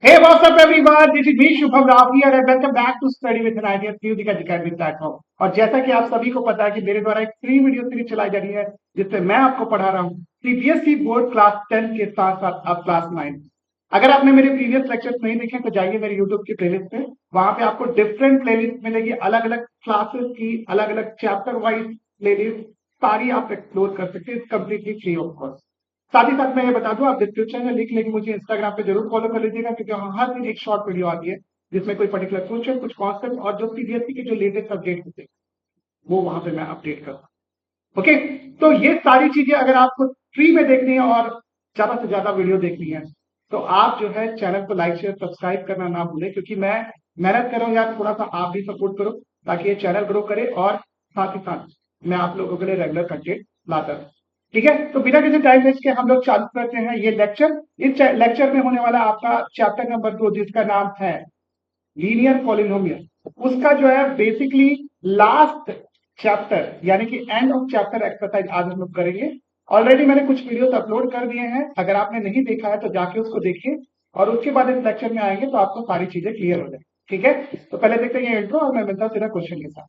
Hey, what's up everyone? This is me Shubham Rao here and welcome back to Study with an Idea Music Academy platform। और जैसा कि आप सभी को पता है कि मेरे द्वारा एक फ्री वीडियो सीरीज चलाई जा रही है जिससे मैं आपको पढ़ा रहा हूँ सीबीएसई बोर्ड क्लास 10 के साथ साथ अब क्लास 9। अगर आपने मेरे प्रीवियस लेक्चर्स नहीं देखे तो जाइए मेरे यूट्यूब की प्लेलिस्ट पे, वहां पे आपको डिफरेंट प्लेलिस्ट मिलेगी, अलग अलग क्लासेस की अलग अलग चैप्टर वाइज प्लेलिस्ट सारी आप एक्सप्लोर कर सकते हैं कम्प्लीटली फ्री ऑफ कॉस्ट। साथ ही साथ मैं ये बता दूं, आप डिस्क्रिप्शन में लिंक लेके मुझे इंस्टाग्राम पे जरूर फॉलो कर लीजिएगा क्योंकि हर दिन एक शॉर्ट वीडियो आती है जिसमें कोई पर्टिकुलर क्वेश्चन, कुछ कॉन्सेप्ट और जो सीबीएसई के जो लेटेस्ट अपडेट होते हैं वो वहां पे मैं अपडेट करता हूँ। ओके, तो ये सारी चीजें अगर आपको फ्री में देखनी है और ज्यादा से ज्यादा वीडियो देखनी है तो आप जो है चैनल को लाइक शेयर सब्सक्राइब करना ना भूलें, क्योंकि मैं मेहनत कर रहा हूँ यार, थोड़ा सा आप भी सपोर्ट करो ताकि ये चैनल ग्रो करे और साथ ही साथ मैं आप लोगों के लिए रेगुलर कंटेंट लाता रहूं। ठीक है, तो बिना किसी टाइम वेस्ट के हम लोग चालू करते हैं ये लेक्चर। इस लेक्चर में होने वाला आपका चैप्टर नंबर 2 जिसका नाम है लीनियर पॉलिनोमियल, उसका जो है बेसिकली लास्ट चैप्टर यानी कि एंड ऑफ चैप्टर एक्सरसाइज आज हम लोग करेंगे। ऑलरेडी मैंने कुछ वीडियोस अपलोड कर दिए हैं, अगर आपने नहीं देखा है तो जाके उसको देखिए और उसके बाद इस लेक्चर में आएंगे तो आपको सारी चीजें क्लियर हो जाएगी। ठीक है, तो पहले देखते हैं ये इंट्रो और मैं मिलता हूं सीधा क्वेश्चन के साथ।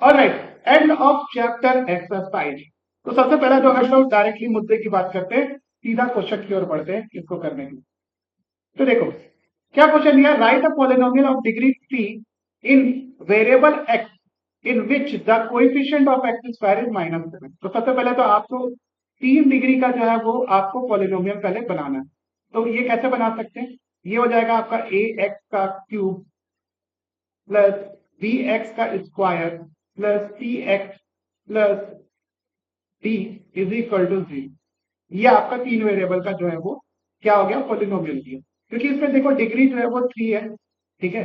Alright, end of chapter exercise. तो सबसे पहला जो हम लोग डायरेक्टली मुद्दे की बात करते हैं, सीधा क्वेश्चन की ओर बढ़ते हैं इसको करने की। तो देखो क्या क्वेश्चन दिया, right a polynomial of degree 3 in variable x in which the coefficient of x square is -7। तो सबसे पहले तो आपको 3 डिग्री का जो है वो आपको पॉलिनोमियल पहले बनाना है। तो ये कैसे बना सकते हैं, ये हो जाएगा आपका ए एक्स का क्यूब प्लस बी एक्स का square plus C x plus D is equal to 0। ये आपका 3 वेरिएबल का जो है वो क्या हो गया, पॉलिनोमियल दिया। क्योंकि इसमें देखो डिग्री जो है वो 3 है। ठीक है,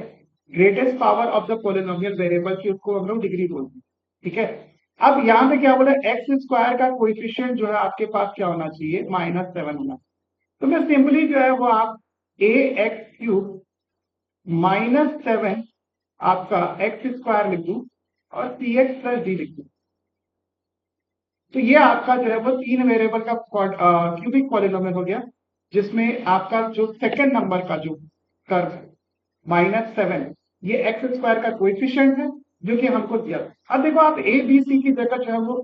greatest power of the polynomial variable की उसको हम लोग डिग्री बोलते हैं। ठीक है, अब यहां पे क्या बोला, एक्स स्क्वायर का कोएफिशिएंट जो है आपके पास क्या होना चाहिए, -7 होना। तो मैं सिंपली जो है वो आप ए एक्स क्यूब -7 आपका एक्स स्क्वायर लिख दूं और सी एक्स प्लस डी लिख दूं। तो ये आपका जो है वो 3 वेरिएबल का क्यूबिक पॉलिनोमियल हो गया, जिसमें आपका जो सेकंड नंबर का जो कर्व है -7, ये एक्स स्क्वायर का कोएफिशिएंट है जो कि हमको दिया। अब देखो आप ए बी सी की जगह जो है वो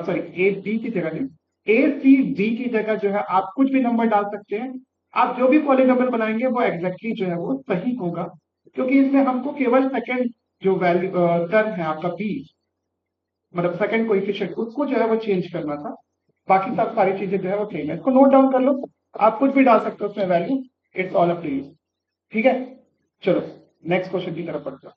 सॉरी ए बी की जगह नहीं, ए सी डी की जगह जो है आप कुछ भी नंबर डाल सकते हैं। आप जो भी पॉलिनोमियल बनाएंगे वो एग्जैक्टली जो है वो सही होगा, क्योंकि इसमें हमको केवल सेकंड जो वैल्यू टर्म है आपका बी, मतलब सेकंड कोएफिशिएंट, उसको जो है वो चेंज करना था। बाकी सब सारी चीजें जो है वो सेम है। इसको नोट डाउन कर लो, आप कुछ भी डाल सकते हो उसमें value, it's all up to you. ठीक है, चलो नेक्स्ट क्वेश्चन की तरफ बढ़ते हैं।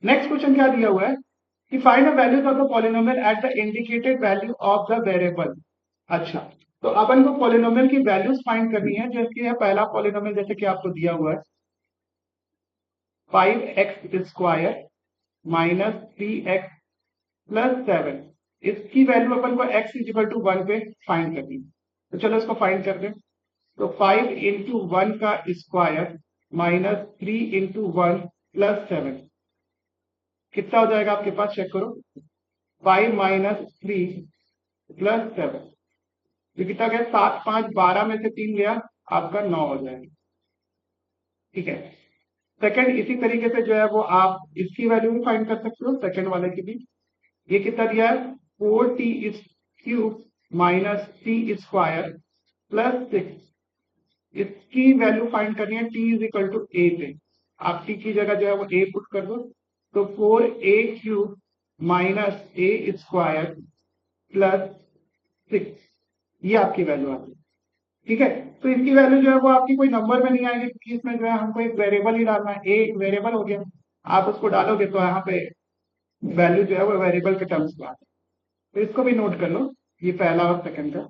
नेक्स्ट क्वेश्चन क्या दिया हुआ है कि find the values of the polynomial at the indicated value of the variable. अच्छा, तो अपन को पॉलिनोमियल की वैल्यूज फाइंड करनी है। जैसे है पहला पॉलिनोमियल जैसे कि आपको दिया हुआ है 5x स्क्वायर -3x प्लस 7, इसकी वैल्यू अपन को x इजिकल टू 1 पे फाइंड करनी है। तो चलो इसको फाइंड कर दें। तो 5 इंटू 1 का स्क्वायर -3 इंटू 1 प्लस 7 कितना हो जाएगा आपके पास, चेक करो। 5 -3 प्लस 7, ये कितना गया, 7 5 12 में से 3 गया, आपका 9 हो जाएगा। ठीक है, सेकंड इसी तरीके से जो है वो आप इसकी वैल्यू भी फाइंड कर सकते हो, सेकंड वाले की भी। ये कितना दिया है, 4t cube -t square plus 6, इसकी वैल्यू फाइंड करनी है t is equal to a पे। आप t की जगह जो है वो a पुट कर दो, तो 4a cube -a square plus 6, ये आपकी वैल्यू आ गई। ठीक है, तो इसकी वैल्यू जो है वो आपकी कोई नंबर में नहीं आएगी क्योंकि इसमें जो है हमको एक वेरिएबल ही डालना है। a एक वेरिएबल हो गया, आप उसको डालोगे तो यहाँ पे वैल्यू जो है वो वेरिएबल के टर्म्स में आ जाए। तो इसको भी नोट कर लो, ये पहला और सेकंड का।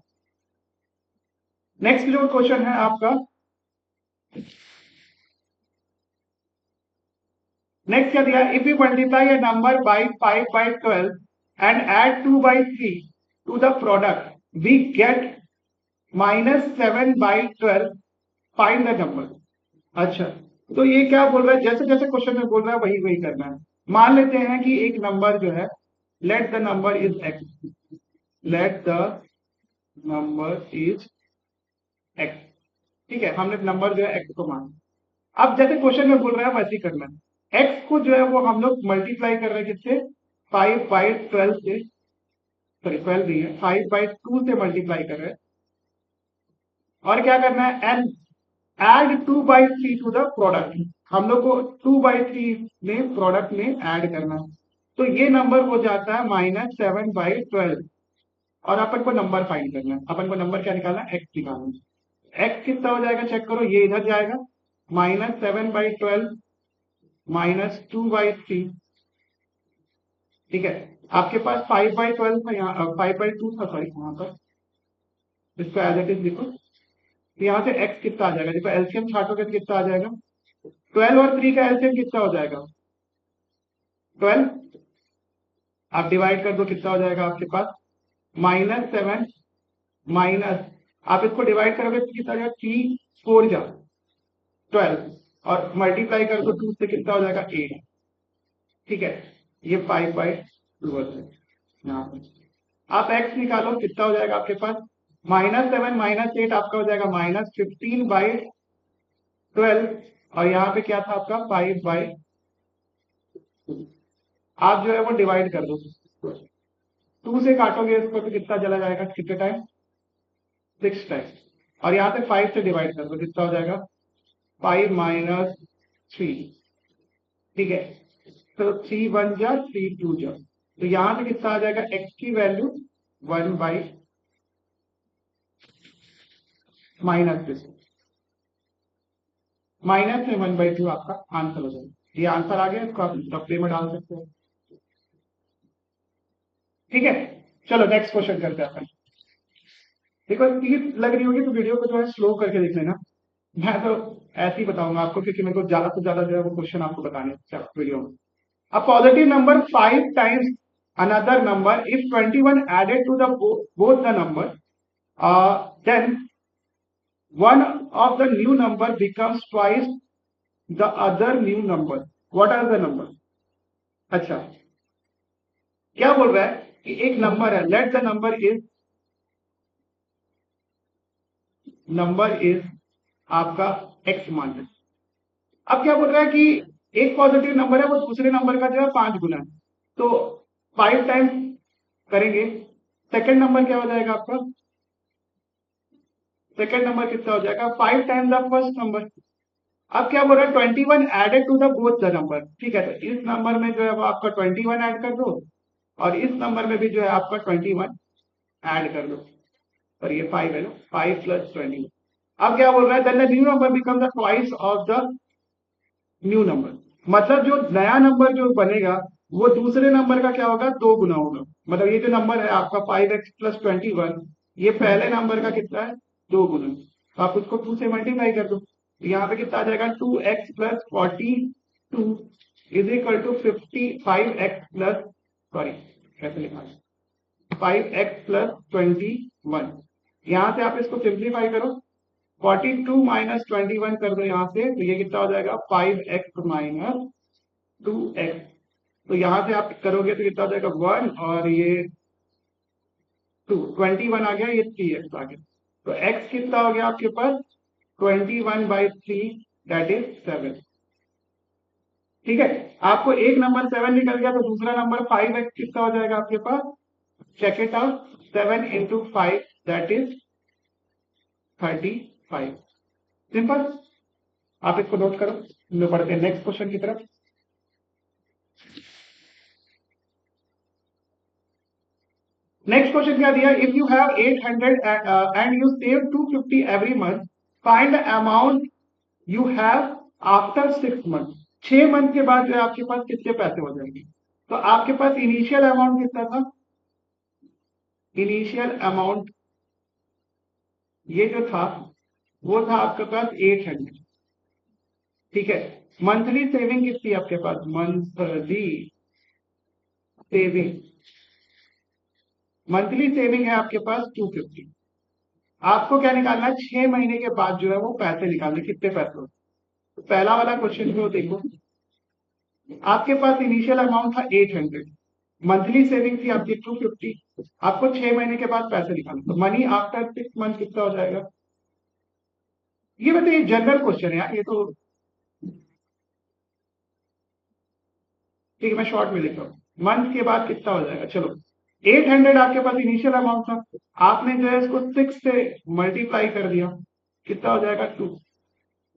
नेक्स्ट जो क्वेश्चन है आपका, नेक्स्ट क्या दिया, if you multiply a number by 5/12 and add 2/3 to the product we get -7/12 find the number. अच्छा, तो ये क्या बोल रहा है, जैसे जैसे क्वेश्चन में बोल रहा है वही वही करना है। मान लेते हैं कि एक नंबर जो है, let the number is x, let the number is x. ठीक है, हमने नंबर जो है एक्स को माना। अब जैसे क्वेश्चन में बोल रहा है वैसे ही करना है। एक्स को जो है वो हम लोग मल्टीप्लाई कर रहे हैं किससे, 5/12 से, सॉरी 12 नहीं है, 5/2 से मल्टीप्लाई कर रहे हैं। और क्या करना है, and add 2/3 to the product. हम लोग को 2/3 में प्रोडक्ट में ऐड करना है। तो ये नंबर हो जाता है -7/12। और अपन को नंबर फाइंड करना है, अपन को नंबर क्या निकालना है, एक्स निकालना है। एक्स कितना हो जाएगा चेक करो, ये इधर जाएगा, -7/12 -2/3। ठीक है, आपके पास 5/12 था, यहाँ 5/2 था, सॉरी यहाँ पर, इसको एज इट इज लिखो। तो यहाँ से एक्स कितना आ जाएगा, देखो एलसीएम छाटोगे तो कितना आ जाएगा, 12 और 3 का एलसीएम कितना हो जाएगा, 12। आप डिवाइड कर दो, कितना हो जाएगा आपके पास, -7 माइनस, आप इसको डिवाइड करोगे तो कितना हो जाएगा, 3 4 जा 12, और मल्टीप्लाई कर दो 2 से, कितना हो जाएगा 8। ठीक है, ये 5/2 हो जाएगा। यहाँ पर आप एक्स निकालो, कितना हो जाएगा आपके पास, -7 -8 आपका हो जाएगा -15/12। और यहाँ पे क्या था आपका 5/2। आप जो है वो डिवाइड कर दो, 2 से काटोगे इसको तो कितना चला जाएगा, कितने टाइम, 6 टाइम। और यहाँ से 5 से डिवाइड कर दो, कितना हो जाएगा, 5 - 3। ठीक है, तो 3 1 जा 3 2 जा, तो यहाँ से कितना आ जाएगा, एक्स की value 1 by minus this, minus में 1/2 आपका आंसर हो जाएगा। ये आंसर आ गया, इसको आप डब्बे में डाल सकते हो। ठीक है, चलो नेक्स्ट क्वेश्चन करते हैं। देखो चीज लग रही होगी तो वीडियो को जो है स्लो करके देख लेना। मैं तो ऐसे ही बताऊंगा आपको, क्योंकि मेरे को ज्यादा से ज्यादा जो है वो क्वेश्चन आपको बताने हैं वीडियो में। A positive number 5 times another number, if 21 added to the both the number, then one of the new number becomes twice the other new number. What are the number? अच्छा, क्या बोल रहा है कि एक नंबर है, let the number is आपका x मान लो। अब क्या बोल रहा है कि एक पॉजिटिव नंबर है, वो दूसरे नंबर का जो है 5 गुना है, तो 5 टाइम्स करेंगे। सेकंड नंबर क्या हो जाएगा आपका, सेकंड नंबर कितना हो जाएगा, 5 टाइम्स द फर्स्ट नंबर। अब क्या बोल रहा है, 21 added to the both the number. ठीक है, तो इस नंबर में जो है वो आपका 21 ऐड कर दो, और इस नंबर में भी जो है आपका 21 ऐड कर दो, और ये 5 है ना, 5 + 21। अब क्या बोल रहा है, then the new number become the twice of the new number. मतलब जो नया नंबर जो बनेगा वो दूसरे नंबर का क्या होगा, 2 गुना होगा। मतलब ये जो नंबर है आपका 5x + 21, ये पहले नंबर का कितना है, 2 गुना। तो आप उसको 2 से मल्टीप्लाई कर दो, तो यहाँ पे कितना आ जाएगा, 2x + 42 is equal to 55x plus, sorry कैसे लिखा है, 5x + 21। यहाँ से आप इसको सिंप्लीफाई करो, 42 - 21 कर दो यहाँ से, तो ये कितना हो जाएगा, 5x - 2x। तो यहाँ से आप करोगे तो कितना हो जाएगा, 1, और ये 2, 21 आ गया, ये 3x आ गया। तो x कितना हो गया आपके पास, 21/3, दैट इज 7। ठीक है, आपको एक नंबर 7 निकल गया, तो दूसरा नंबर 5x कितना हो जाएगा आपके पास, check it out, 7 × 5 that is 35। Simple, आप इसको नोट करो। हम लोग बढ़ते हैं नेक्स्ट क्वेश्चन की तरफ। नेक्स्ट क्वेश्चन क्या दिया, if you have 800 and you save 250 every month, find the amount you have after 6 month. 6 month के बाद जो है आपके पास कितने पैसे हो जाएंगे। तो आपके पास इनिशियल अमाउंट कितना था, इनिशियल अमाउंट ये जो था वो था आपके पास 800। ठीक है, मंथली सेविंग कितनी है आपके पास, मंथली सेविंग, मंथली सेविंग है आपके पास 250। आपको क्या निकालना है, 6 महीने के बाद जो है वो पैसे निकालने, कितने पैसे हो। तो पहला वाला क्वेश्चन जो देखो, आपके पास इनिशियल अमाउंट था 800, मंथली सेविंग थी आपकी 250, आपको 6 महीने के बाद पैसे निकालने, तो मनी आफ्टर 6 मंथ कितना हो जाएगा। ये बताइए, जनरल क्वेश्चन है यार ये तो। ठीक है, मैं शॉर्ट में लिख रहा हूँ, मंथ के बाद कितना हो जाएगा। चलो, 800 आपके पास इनिशियल अमाउंट था, आपने जो है इसको 6 से मल्टीप्लाई कर दिया, कितना हो जाएगा 2।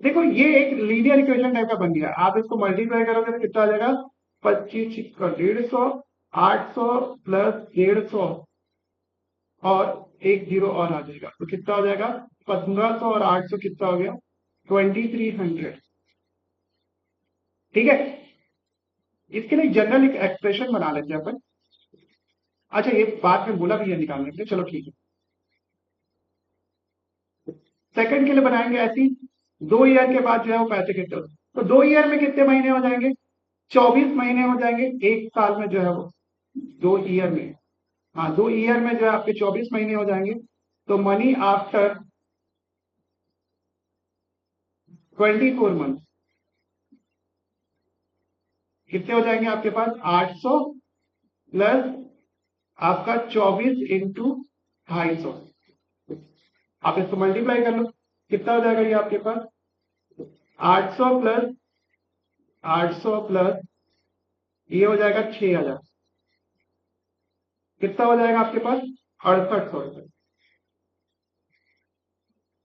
देखो ये एक लीनियर इक्वेशन टाइप का बन गया, आप इसको मल्टीप्लाई करोगे तो कितना आ जाएगा, 25 का 150, 800 प्लस 150 और एक जीरो और आ जाएगा, तो कितना हो जाएगा 1500 और 800 कितना हो गया 2300। ठीक है, इसके लिए जनरल एक एक्सप्रेशन बना लेते हैं अपन। अच्छा, ये बात में बोला भी है निकालने के लिए, चलो ठीक है, सेकंड के लिए बनाएंगे ऐसी। 2 ईयर के बाद जो है वो पैसे कितने होते, तो 2 ईयर में कितने महीने हो जाएंगे, 24 महीने हो जाएंगे। एक साल में जो है वो 2 ईयर में, हाँ 2 ईयर में जो है आपके 24 महीने हो जाएंगे। तो मनी आफ्टर 24 मंथ कितने हो जाएंगे आपके पास, 800 प्लस आपका 24 इंटू 250। आप इसको मल्टीप्लाई कर लो, कितना हो जाएगा ये आपके पास 800 प्लस ये हो जाएगा 6000, कितना हो जाएगा आपके पास 6800 रुपए।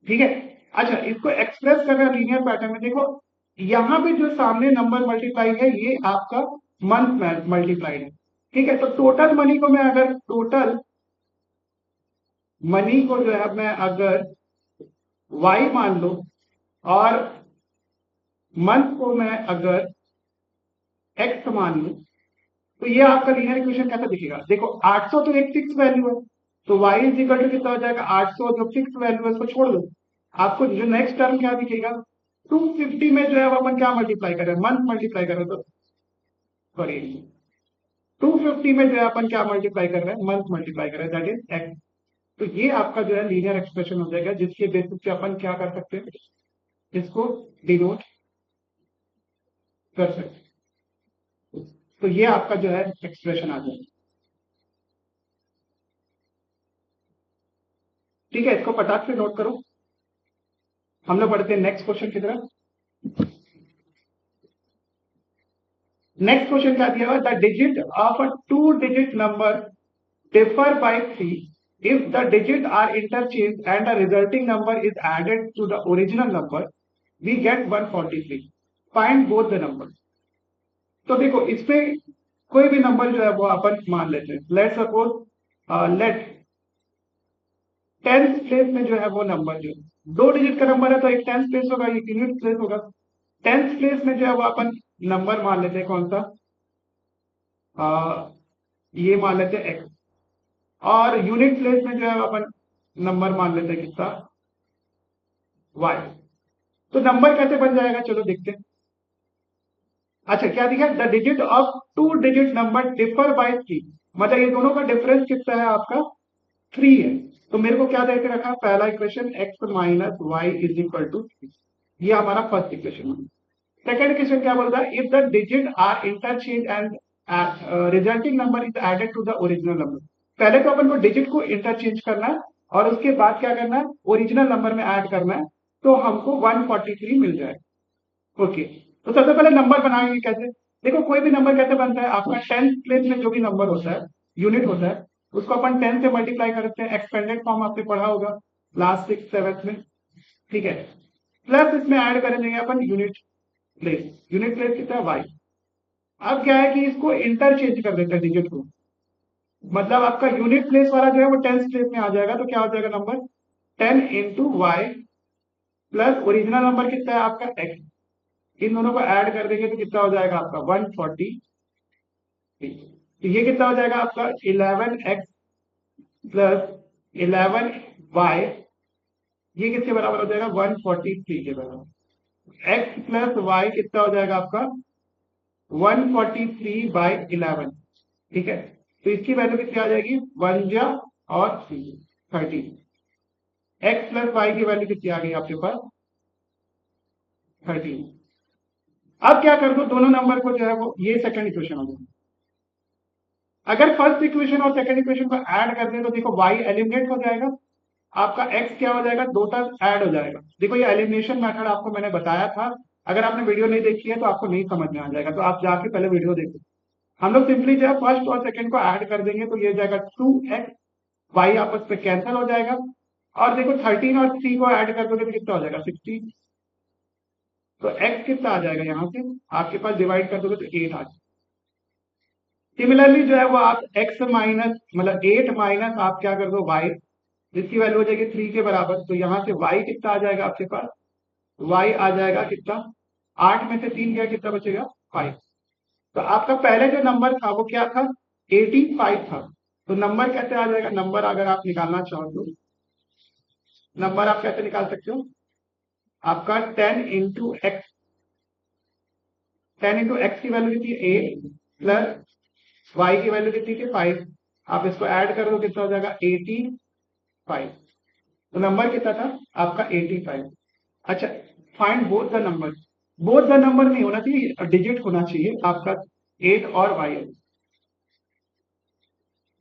ठीक है, अच्छा इसको एक्सप्रेस करना लीनियर पैटर्न में, देखो यहां पे जो सामने नंबर मल्टीप्लाई है ये आपका मंथ मल्टीप्लाइड है। ठीक है, तो टोटल मनी को मैं अगर टोटल मनी को जो है मैं अगर वाई मान लो और मंथ को मैं अगर एक्स मान लूं, तो ये आपका लीनियर इक्वेशन कैसा दिखेगा। देखो 800 तो एक फिक्स वैल्यू है, तो y इज इक्वल टू कितना हो जाएगा 800, जो फिक्स वैल्यू है उसको छोड़ दो, आपको जो नेक्स्ट टर्म क्या दिखेगा 250 में जो है वो अपन क्या मल्टीप्लाई कर रहे हैं, मंथ मल्टीप्लाई कर रहे हैं, तो सॉरी 250 में जो है अपन क्या मल्टीप्लाई कर रहे हैं, मंथ मल्टीप्लाई कर रहे हैं, दैट इज एक्स। तो ये आपका जो है लीनियर एक्सप्रेशन हो जाएगा, जिसके बेसिस पे अपन क्या कर सकते हैं, इसको डिनोट कर सकते हैं। तो ये आपका जो है एक्सप्रेशन आ जाएगा। ठीक है, इसको फटाक से नोट करो, हम लोग बढ़ते हैं नेक्स्ट क्वेश्चन की तरफ। नेक्स्ट क्वेश्चन क्या दिया हुआ, the digit of a 2 digit number differ by 3 if the digits are interchanged and the resulting number is added to the original number we get 143, find both the numbers। तो देखो इसमें कोई भी number जो है वो अपन मान लेते हैं, let suppose let 10th place में जो है वो नंबर जो 2 डिजिट का नंबर है, तो एक 10th प्लेस होगा, एक यूनिट प्लेस होगा। 10th प्लेस में जो है वो अपन नंबर मान लेते हैं कौन सा, ये मान लेते हैं एक्स, और यूनिट प्लेस में जो है अपन नंबर मान लेते हैं कितना, वाई। तो नंबर कैसे बन जाएगा, चलो देखते हैं। अच्छा क्या दिखा, the digit of 2 digit number differ by 3, मतलब ये दोनों का डिफरेंस कितना है आपका 3 है। तो मेरे को क्या देके रखा, पहला equation X minus Y is equal to 3, ये हमारा फर्स्ट इक्वेशन है। सेकेंड इक्वेशन क्या बोल रहा है, if the digit are interchange and resulting number is added to the original number. पहले तो अपन को डिजिट को इंटरचेंज करना है और उसके बाद क्या करना है, ओरिजिनल नंबर में ऐड करना है, तो हमको 143 मिल जाएगा। ओके, तो सबसे पहले नंबर बनाएंगे कैसे। देखो कोई भी नंबर कैसे बनता है, आपका 10th प्लेस में जो भी नंबर होता है, यूनिट होता है, उसको अपन 10 से मल्टीप्लाई करते हैं, एक्सपेंडेड फॉर्म आपने पढ़ा होगा लास्ट 6th 7th में। ठीक है, प्लस इसमें ऐड करेंगे अपन यूनिट प्लेस, यूनिट प्लेस कितना है वाई। अब क्या है कि इसको इंटरचेंज कर देते हैं डिजिट को, मतलब आपका यूनिट प्लेस वाला जो है वो 10th प्लेस में आ जाएगा, तो क्या हो जाएगा number 10 into Y plus original number कितना है आपका एक्स, इन दोनों को ऐड कर देंगे तो कितना हो जाएगा आपका 140। तो ये कितना हो जाएगा आपका 11x प्लस 11y, ये किसके बराबर हो जाएगा 143 के बराबर। x प्लस y कितना हो जाएगा आपका 143/11। ठीक है, तो इसकी वैल्यू कितनी आ जाएगी 1 जा और 3 13। एक्स प्लस वाई की वैल्यू कितनी आ गई आपके पास 13। अब क्या कर दो दोनों नंबर को जो है वो ये सेकंड इक्वेशन हो गया। अगर फर्स्ट इक्वेशन और सेकंड इक्वेशन को ऐड कर दें तो देखो y एलिमिनेट हो जाएगा, आपका x क्या हो जाएगा दो तक ऐड हो जाएगा। देखो ये एलिमिनेशन मेथड आपको मैंने बताया था, अगर आपने वीडियो नहीं देखी है तो आपको नहीं समझ में आ जाएगा, तो आप जाके पहले वीडियो देखो। हम लोग सिंपली जो है फर्स्ट और सेकंड को ऐड कर देंगे तो ये हो जाएगा 2x, y आपस में कैंसिल हो जाएगा, और देखो 13 और 3 को ऐड कर दोगे तो कितना हो जाएगा 16। तो x कितना आ जाएगा यहाँ से आपके पास डिवाइड कर दोगे तो 8 आ जाएगा। सिमिलरली जो है वो आप x माइनस मतलब 8 माइनस आप क्या कर दो y, जिसकी वैल्यू हो जाएगी 3 के बराबर, तो यहाँ से y कितना आ जाएगा आपके पास, y आ जाएगा कितना 8 में से 3 गया कितना बचेगा 5। तो आपका पहले जो नंबर था वो क्या था 85 था। तो नंबर कैसे आ जाएगा, नंबर अगर आप निकालना चाहो तो नंबर आप कैसे निकाल सकते हो, आपका 10 इंटू एक्स, 10 इंटू एक्स की वैल्यू कितनी 8 प्लस वाई की वैल्यू कितनी थी 5, आप इसको ऐड कर दो कितना हो जाएगा 85। तो नंबर कितना था आपका 85। अच्छा, find both the number, both the number नहीं होना चाहिए, डिजिट होना चाहिए आपका 8 और वाई।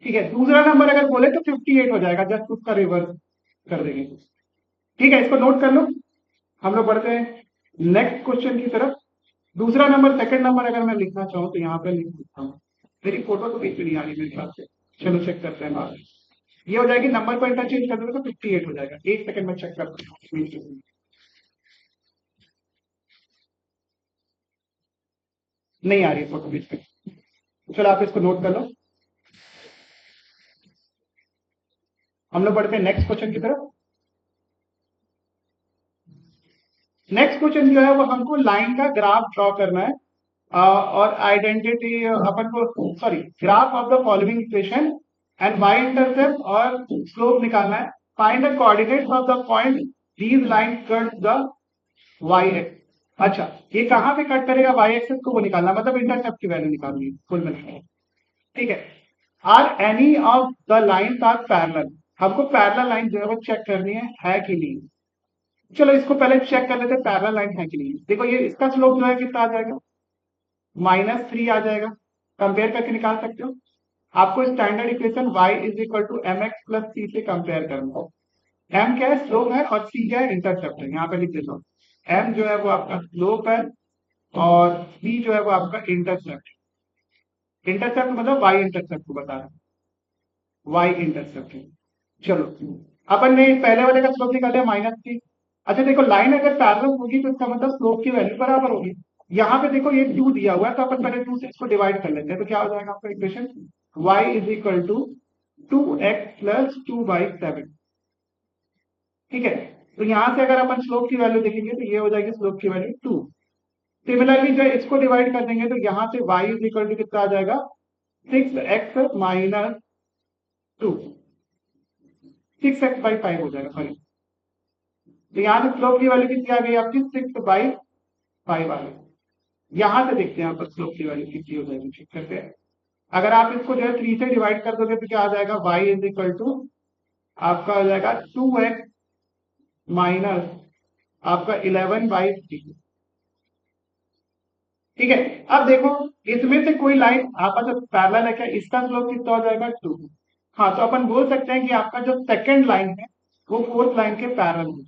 ठीक है, दूसरा नंबर अगर बोले तो 58 हो जाएगा, जस्ट उसका रिवर्स कर देंगे। ठीक है, इसको नोट कर लो। हम लोग बढ़ते हैं नेक्स्ट क्वेश्चन की तरफ। दूसरा नंबर सेकंड नंबर अगर मैं लिखना चाहूँ तो यहाँ पे लिख सकता हूँ, मेरी फोटो तो बीच में नहीं आ रही मेरे ख्याल से, चलो चेक करते हैं बाद में। ये हो जाएगी नंबर को इंटरचेंज कर दोगे तो 58 हो जाएगा। एक सेकंड में चेक करते हैं, नहीं आ रही है फोटो बीच में, चलो आप इसको नोट कर लो। हम लोग बढ़ते हैं नेक्स्ट क्वेश्चन की तरफ। नेक्स्ट क्वेश्चन जो है वो हमको लाइन का ग्राफ ड्रॉ करना है, और आइडेंटिटी अपन को sorry graph of the following equation and Y intercept और स्लोप निकालना है। Find the coordinates of the point these line cut the Y X. अच्छा, ये कहाँ पे कट करेगा वाई एक्सेस को वो निकालना, मतलब इंटरसेप्ट की वैल्यू निकालनी है कुल मिलाकर। ठीक है, are any of the lines are parallel, हमको पैरेलल लाइन जो है वो चेक करनी है कि नहीं। चलो इसको पहले चेक कर लेते हैं पैरेलल लाइन है कि नहीं। देखो ये इसका स्लोप जो है कितना आ जाएगा -3 आ जाएगा, कंपेयर करके निकाल सकते हो। आपको standard equation y is equal to m x plus c से कंपेयर करना है। m क्या है स्लोप है और c क्या है इंटरसेप्ट है, यहाँ पे लिख देता हूँ। m जो है वो आपका स्लोप है और c जो है वो आपका इंटरसेप्ट, इंटरसेप्ट मतलब y इंटरसेप्ट को बता रहा है, y इंटरसेप्ट है। चलो अपन ने पहले वाले का स्लोप निकाल लिया -3। अच्छा देखो लाइन अगर पैरेलल होगी तो इसका मतलब स्लोप की वैल्यू बराबर होगी। यहाँ पे देखो ये 2 दिया हुआ है तो अपन पहले 2 से इसको डिवाइड कर लेते हैं, तो क्या हो जाएगा आपका equation y is equal to 2x plus 2/7। ठीक है, तो यहाँ से अगर अपन स्लोप की वैल्यू देखेंगे तो ये हो जाएगी स्लोप की वैल्यू 2। सिमिलरली जो इसको डिवाइड कर देंगे तो यहाँ से y इज इक्वल टू कितना आ जाएगा 6x माइनस 2, 6x/5 हो जाएगा सॉरी। तो यहाँ से स्लोप की वैल्यू कितनी आ गई आपकी 6/5 आ गई। यहाँ से देखते हैं आप स्लोप की वैल्यू कितनी हो जाएगी, चेक करते हैं। अगर आप इसको जो है 3 से डिवाइड कर दोगे तो क्या आ जाएगा y इज इक्वल टू आपका हो जाएगा 2x माइनस आपका 11/3। ठीक है, अब देखो इसमें से कोई लाइन आपस में पैरेलल है क्या, इसका स्लोप कितना हो जाएगा 2। हाँ, तो अपन बोल सकते हैं कि आपका जो सेकंड लाइन है वो फोर्थ लाइन के पैरेलल है,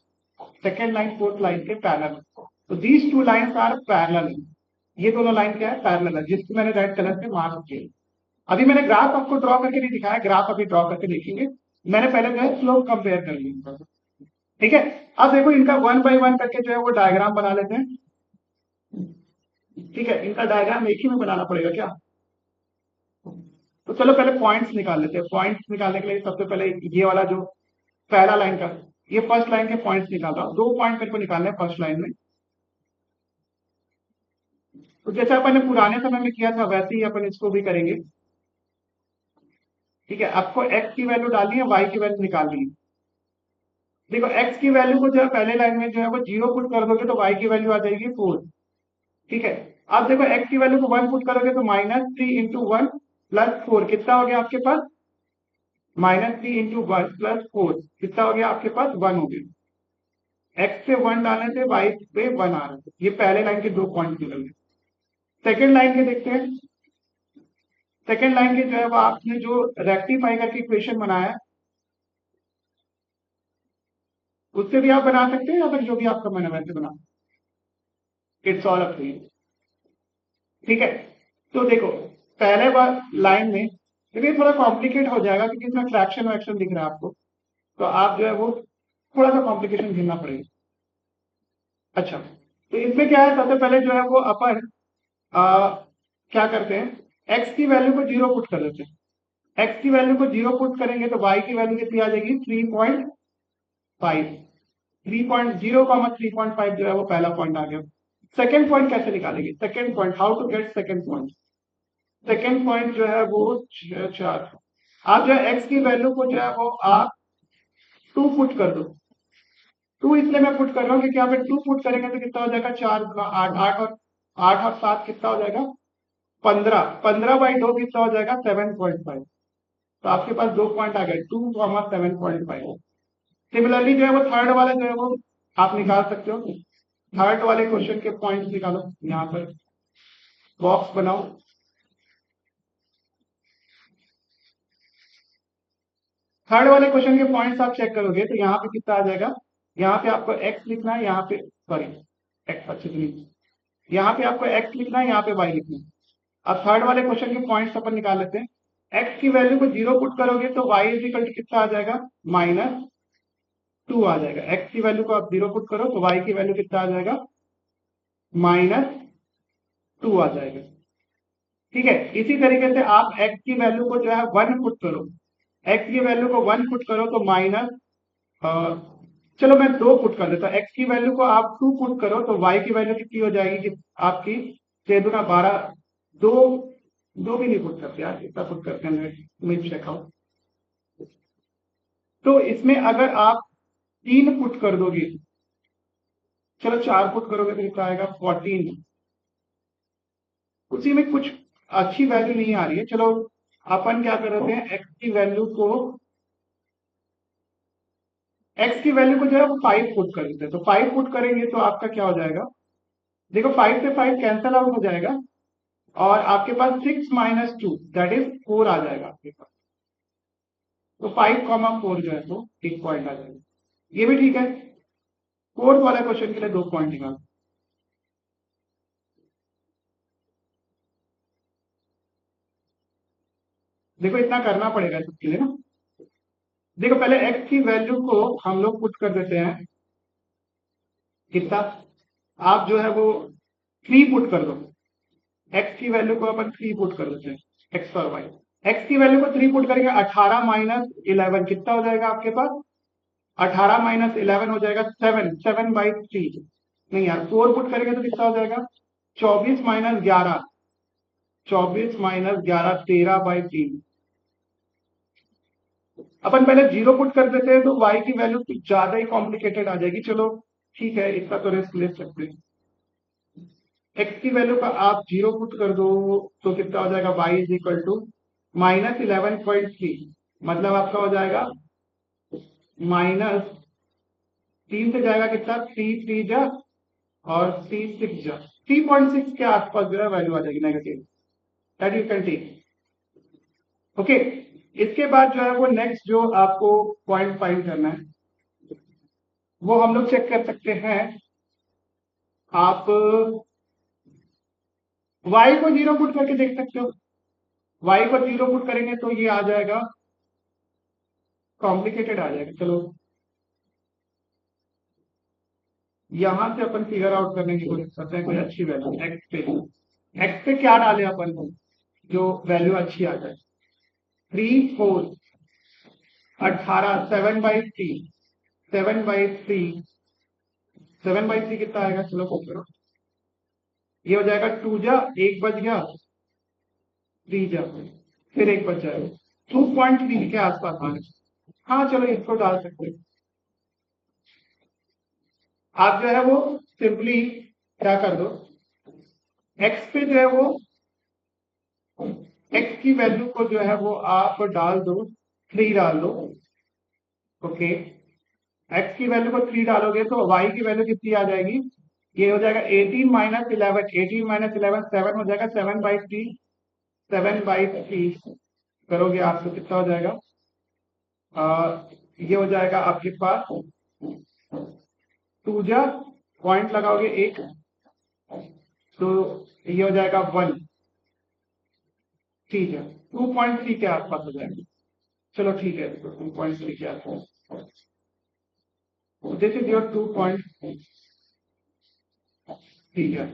सेकंड लाइन फोर्थ लाइन के पैरेलल है। तो these two lines are parallel, ये दोनों लाइन क्या है पैरेलल है, जिसको मैंने रेड कलर से मार्क किया। अभी मैंने ग्राफ आपको ड्रॉ करके नहीं दिखाया, ग्राफ अभी ड्रॉ करके देखेंगे। मैंने पहले जो है स्लोप कंपेयर कर लिया। ठीक है, अब देखो इनका 1 बाय 1 करके जो है वो डायग्राम बना लेते हैं। ठीक है, इनका डायग्राम एक ही में बनाना पड़ेगा क्या, तो चलो पहले पॉइंट्स निकाल लेते हैं। पॉइंट्स निकालने के लिए सबसे पहले ये वाला जो पहला लाइन का, ये फर्स्ट लाइन के पॉइंट्स निकाल रहा हूं। 2 पॉइंट मेरे को निकालने हैं फर्स्ट लाइन में। तो जैसे अपन ने पुराने समय में किया था वैसे ही अपन इसको भी करेंगे। ठीक है, आपको x की वैल्यू डालनी है, y की वैल्यू निकालनी है। देखो x की वैल्यू को जो है पहले लाइन में जो है वो 0 पुट कर दोगे तो y की वैल्यू आ जाएगी 4। ठीक है, अब देखो x की वैल्यू को 1 पुट करोगे तो -3 इंटू 1 प्लस 4 कितना हो गया आपके पास -3 इंटू 1 + 4 कितना हो गया आपके पास 1 हो गया। x पे 1 डालने से y पे 1 आ रहा है। ये पहले लाइन के 2 पॉइंट निकल गए। सेकेंड लाइन के देखते हैं। सेकेंड लाइन के जो है वो आपने जो रेक्टिफाई करके इक्वेशन बनाया है उससे भी आप बना सकते हैं या फिर जो भी आपका मन है वैसे बना। It's all up to you. ठीक है, तो देखो पहले बार लाइन में देखिए थोड़ा कॉम्प्लिकेट हो जाएगा क्योंकि इसमें फ्रैक्शन वैक्शन दिख रहा है आपको, तो आप जो है वो थोड़ा सा कॉम्प्लिकेशन झेलना पड़ेगा। अच्छा, तो इसमें क्या है, सबसे पहले जो है वो अपन क्या करते हैं, x की वैल्यू को 0 पुट कर देते हैं। x की वैल्यू को 0 पुट करेंगे तो y की वैल्यू कितनी आ जाएगी 3.5। 3.0, 3.5 जो है वो पहला पॉइंट आ गया। सेकेंड पॉइंट कैसे निकालेंगे, second point how to get second point. Second point जो है वो 4। आप जो है x की वैल्यू को जो है वो आप 2 पुट कर दो। 2 इसलिए मैं पुट कर रहा हूँ क्योंकि यहाँ पे 2 पुट करेंगे तो कितना हो जाएगा 4 गुना 8, 8 और 7 कितना हो जाएगा 15। 15/2 कितना हो जाएगा 7.5। तो आपके पास 2 पॉइंट आ गए 2, 7.5। सिमिलरली जो है वो थर्ड वाला जो है वो आप निकाल सकते हो। थर्ड वाले क्वेश्चन के पॉइंट निकालो, यहाँ पर बॉक्स बनाओ। थर्ड वाले क्वेश्चन के पॉइंट्स आप चेक करोगे तो यहाँ पे कितना आ जाएगा, यहाँ पे आपको x लिखना है, यहाँ पे सॉरी x अच्छे से नहीं, यहाँ पे आपको x लिखना है, यहाँ पे y लिखना है। अब थर्ड वाले क्वेश्चन के पॉइंट्स अपन निकाल लेते हैं। x की वैल्यू को 0 पुट करोगे तो y इज इक्वल टू कितना आ जाएगा -2 आ जाएगा। x की वैल्यू को आप 0 पुट करो तो y की वैल्यू कितना आ जाएगा -2 आ जाएगा। ठीक है, इसी तरीके से आप x की वैल्यू को जो है 1 पुट करो, x की वैल्यू को 1 पुट करो तो माइनस चलो मैं 2 पुट कर देता हूँ। x की वैल्यू को आप 2 पुट करो तो y की वैल्यू कितनी हो जाएगी कि आपकी 6 दूना 12। 2 2 भी नहीं पुट करते यार, इतना पुट करते हैं मिल चेक आउट। तो इसमें अगर आप 3 पुट कर दोगे, चलो 4 पुट करोगे तो कितना आएगा 14। उसी में कुछ अच्छी वैल्यू नहीं आ रही है, चलो अपन क्या कर रहे हैं, x की वैल्यू को जो है वो 5 पुट कर देते हैं। तो 5 पुट करेंगे तो आपका क्या हो जाएगा, देखो 5 से 5 कैंसल आउट हो जाएगा और आपके पास 6 - 2 दैट इज 4 आ जाएगा आपके पास। तो 5,4 जो है तो 1 पॉइंट आ जाएगा। ये भी ठीक है। फोर्थ वाला क्वेश्चन के लिए 2 पॉइंट निकाल। देखो इतना करना पड़ेगा सबके लिए ना। देखो पहले x की वैल्यू को हम लोग पुट कर देते हैं, कितना, आप जो है वो 3 पुट कर दो। x की वैल्यू को अपन 3 पुट कर देते हैं, x और y। x की वैल्यू को 3 पुट करेंगे 18 - 11 कितना हो जाएगा आपके पास, 18 - 11 हो जाएगा 7, 7/3। नहीं यार 4 पुट करेंगे तो कितना हो जाएगा 24 - 11, 24 - 11 13/3। अपन पहले 0 पुट कर देते हैं तो y की वैल्यू कुछ ज्यादा ही कॉम्प्लिकेटेड आ जाएगी। चलो ठीक है, इतना तो रिस्क ले सकते हैं। x की वैल्यू का आप 0 पुट कर दो तो कितना हो जाएगा y इज इक्वल टू -11.3, मतलब आपका हो जाएगा -3 से जाएगा कितना 3 3 जा और 3 6 जा 3.6 के आसपास जो है वैल्यू आ जाएगी negative, that you can take. Okay, इसके बाद जो है वो नेक्स्ट जो आपको पॉइंट फाइंड करना है वो हम लोग चेक कर सकते हैं। आप y को 0 पुट करके देख सकते हो। y को 0 पुट करेंगे तो ये आ जाएगा, कॉम्प्लिकेटेड आ जाएगा। चलो यहां से अपन फिगर आउट करने की कोशिश करते हैं कोई अच्छी वैल्यू x पे क्या डाले अपन को जो वैल्यू अच्छी आ जाए। 3 4 18 7/3, 7/3, 7/3 कितना आएगा, चलो करो। ये हो जाएगा 2 जा 1 बच गया, 3 जा फिर 1 बच जाएगा, 2.3 के आसपास आ गया। हाँ चलो इसको डाल सकते हैं। आप जो है वो सिंपली क्या कर दो, x पे जो है वो x की वैल्यू को जो है वो आप डाल दो 3 डाल दो। ओके, x की वैल्यू को 3 डालोगे तो y की वैल्यू कितनी आ जाएगी? ये हो जाएगा 18 माइनस 11, 18 माइनस 11 7 हो जाएगा, 7/3, 7/3 करोगे आप तो कितना हो जाएगा? ये हो जाएगा आपके पास 2 जा पॉइंट लगाओगे एक, तो ये हो जाएगा 1। ठीक है, 2.3 के आसपास हो जाएगा। चलो ठीक है, तो 2.3 के आसपास, दिस इज योर 2. ठीक है,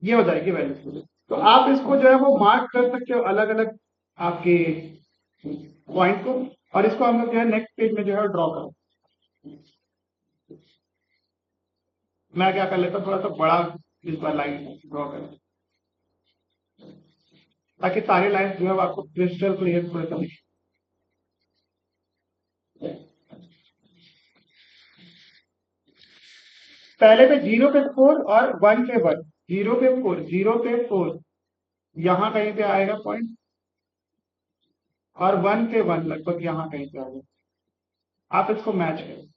ये हो जाएगी वैल्यू। तो आप इसको जो है वो मार्क कर सकते हो अलग अलग आपके पॉइंट को, और इसको हम लोग जो है नेक्स्ट पेज में जो है ड्रॉ करो। मैं क्या कर लेता हूँ, थोड़ा सा बड़ा इस बार लाइन ड्रॉ कर, ताकि सारे लाइन जो है वो आपको क्रिस्टल क्लियर थोड़ा सा दिखे। पहले पे 0 पे 4 और 1 पे 1, 0 पे 4, 0 पे 4 यहाँ कहीं पे आएगा पॉइंट, और 1 पे 1 लगभग यहाँ कहीं पे आएगा। आप इसको मैच करो।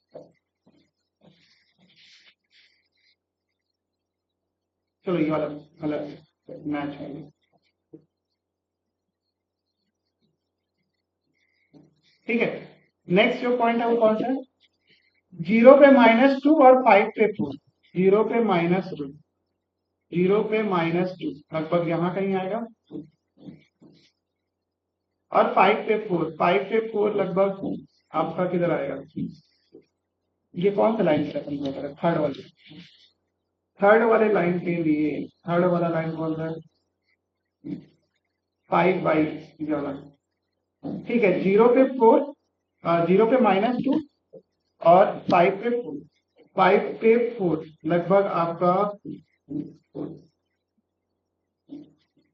चलो ये वाला अलग मैच है। ठीक है, नेक्स्ट जो पॉइंट है वो कौन सा है? 0 पे -2 और 5 पे 4, 0 पे -2, 0 पे -2 लगभग यहाँ कहीं आएगा, और 5 पे 4, 5 पे 4 लगभग आपका किधर आएगा? ये कौन सा लाइन है? थर्ड वाली, थर्ड वाले लाइन के लिए, थर्ड वाला लाइन कौन सा है? 5/, ये वाला। ठीक है, 0 पे 4, 0 पे -2 और 5 पे 4, 5 पे 4 लगभग आपका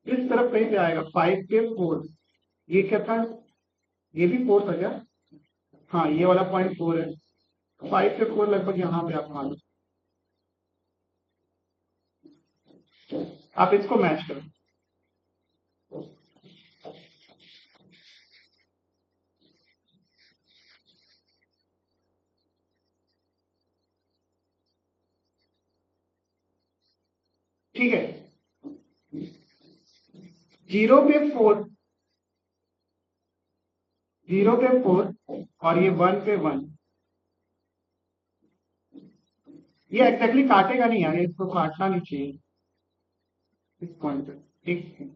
इस तरफ कहीं पे आएगा। 5 पे 4, ये क्या था? ये भी 4 था क्या? हाँ, ये वाला पॉइंट 4 है। 5 पे 4 लगभग यहाँ पे आप मान लो, आप इसको मैच करो। ठीक है, 0 पे 4, 0 पे 4 और ये 1 पे 1, ये एग्जैक्टली काटेगा नहीं यार, इसको काटना नहीं चाहिए इस पॉइंट पे। ठीक,